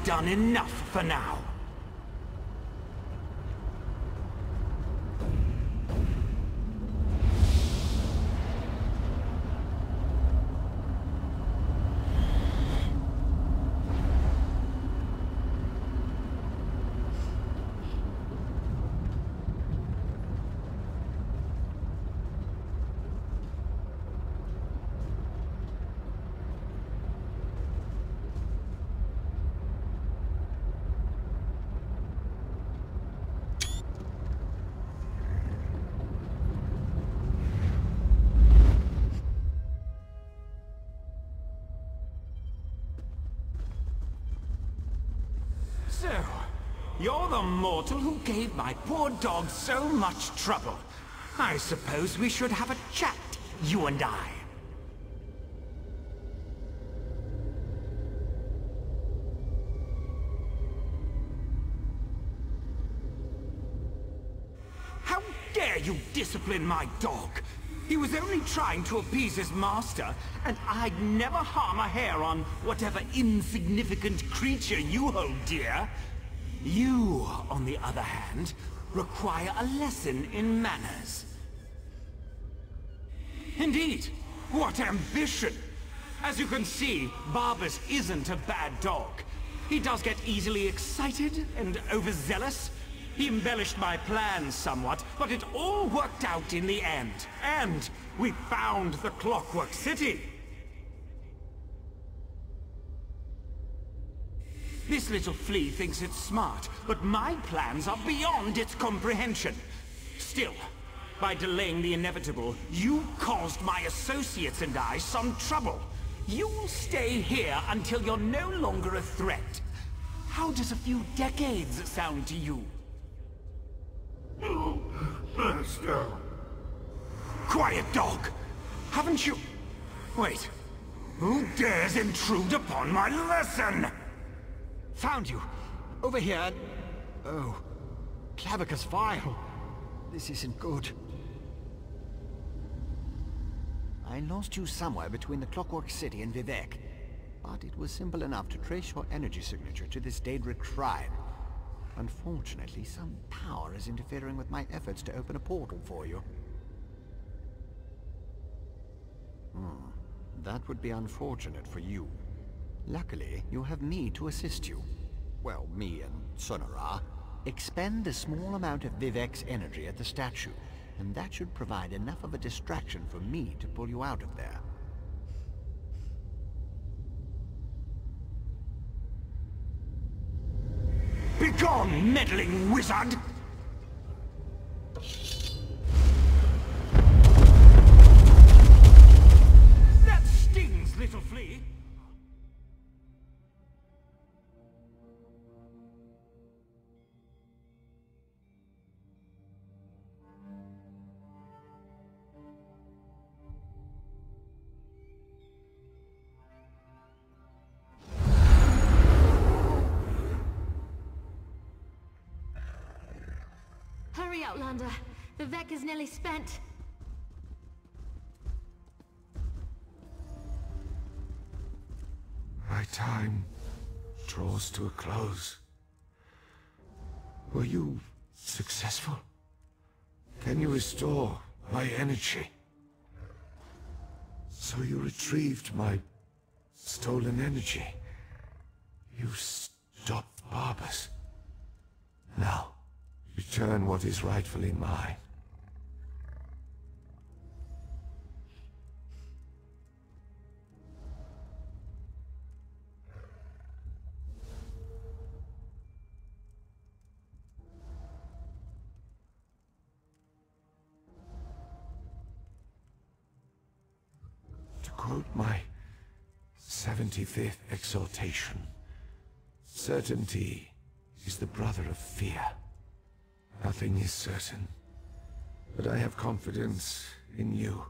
Done enough for now. So, you're the mortal who gave my poor dog so much trouble. I suppose we should have a chat, you and I. How dare you discipline my dog? He was only trying to appease his master, and I'd never harm a hair on whatever insignificant creature you hold dear. You, on the other hand, require a lesson in manners. Indeed, what ambition! As you can see, Barbas isn't a bad dog. He does get easily excited and overzealous. He embellished my plans somewhat, but it all worked out in the end. And we found the Clockwork City. This little flea thinks it's smart, but my plans are beyond its comprehension. Still, by delaying the inevitable, you caused my associates and I some trouble. You'll stay here until you're no longer a threat. How does a few decades sound to you? Master. Quiet, dog! Haven't you... Wait. Who dares intrude upon my lesson? Found you! Over here! Oh. Clavicus file! This isn't good. I lost you somewhere between the Clockwork City and Vivek. But it was simple enough to trace your energy signature to this Daedric shrine. Unfortunately, some power is interfering with my efforts to open a portal for you. That would be unfortunate for you. Luckily, you have me to assist you. Well, me and Sonora. Expend a small amount of Vivek's energy at the statue, and that should provide enough of a distraction for me to pull you out of there. Begone, meddling wizard! That stings, little flea! Hurry, Outlander. Vivek is nearly spent. time draws to a close. Were you successful? Can you restore my energy? So you retrieved my stolen energy. You stopped Barbas. Now, return what is rightfully mine. To quote my 75th exhortation, certainty is the brother of fear. Nothing is certain, but I have confidence in you,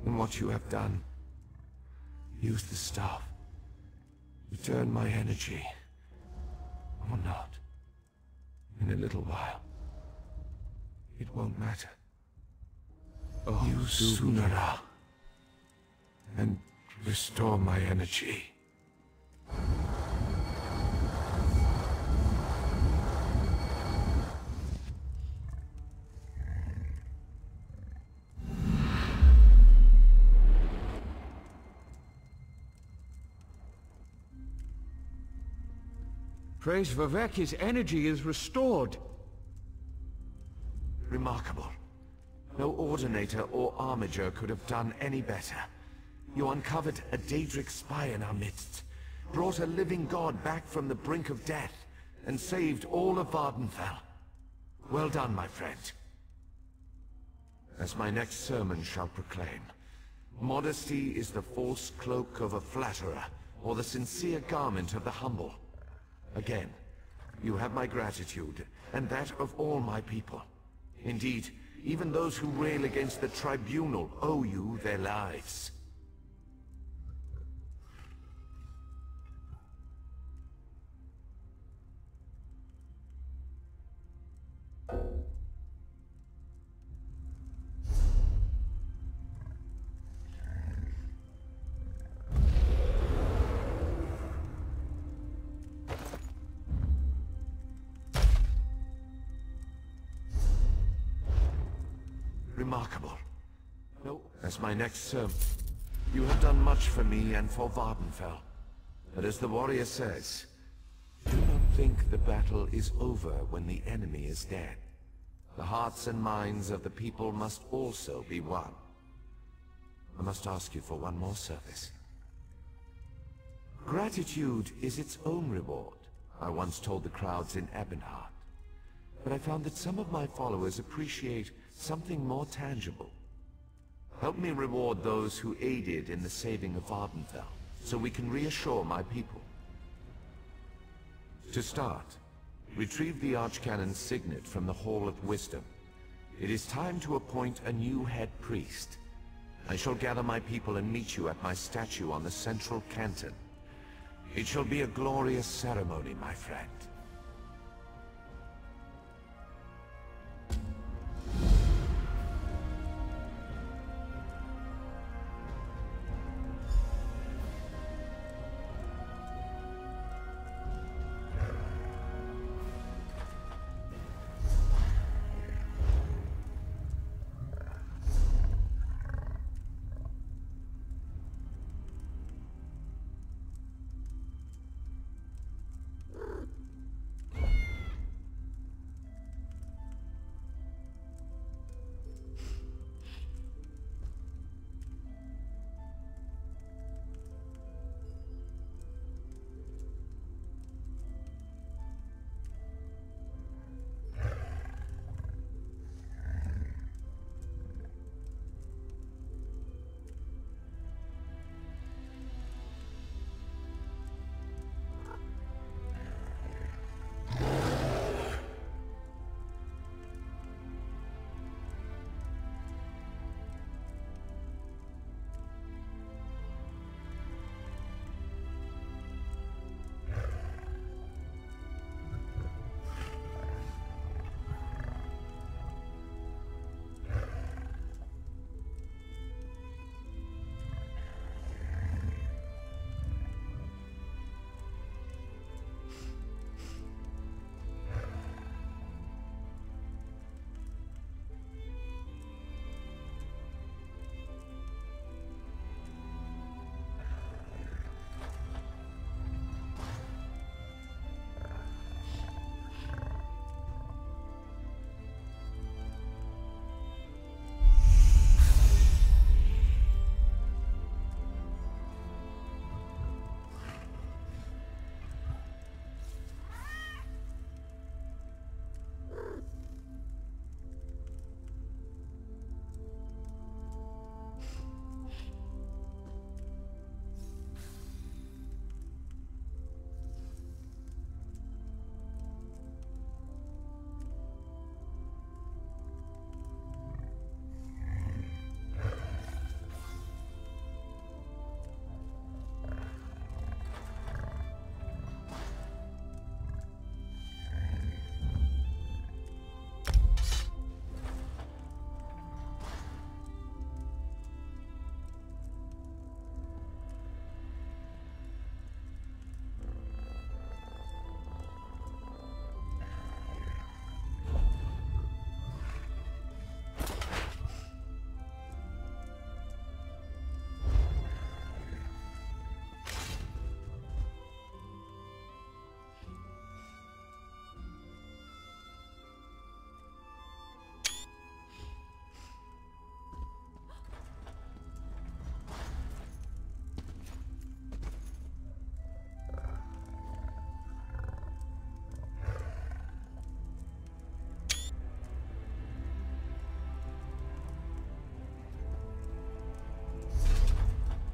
in what you have done. Use the staff. Return my energy, or not. In a little while. It won't matter. Oh, Use Sunara, and restore my energy. Praise Vivek, his energy is restored. Remarkable. No Ordinator or Armiger could have done any better. You uncovered a Daedric spy in our midst, brought a living god back from the brink of death, and saved all of Vardenfell. Well done, my friend. As my next sermon shall proclaim, modesty is the false cloak of a flatterer, or the sincere garment of the humble. Again, you have my gratitude, and that of all my people. Indeed, even those who rail against the tribunal owe you their lives. Remarkable. No, as my next sermon, you have done much for me and for Vardenfell. But as the warrior says, do not think the battle is over when the enemy is dead. The hearts and minds of the people must also be won. I must ask you for one more service. Gratitude is its own reward, I once told the crowds in Ebonheart. But I found that some of my followers appreciate something more tangible. Help me reward those who aided in the saving of Vardenfell, so we can reassure my people. To start, retrieve the Archcanon's signet from the Hall of Wisdom. It is time to appoint a new head priest. I shall gather my people and meet you at my statue on the central canton. It shall be a glorious ceremony, my friend.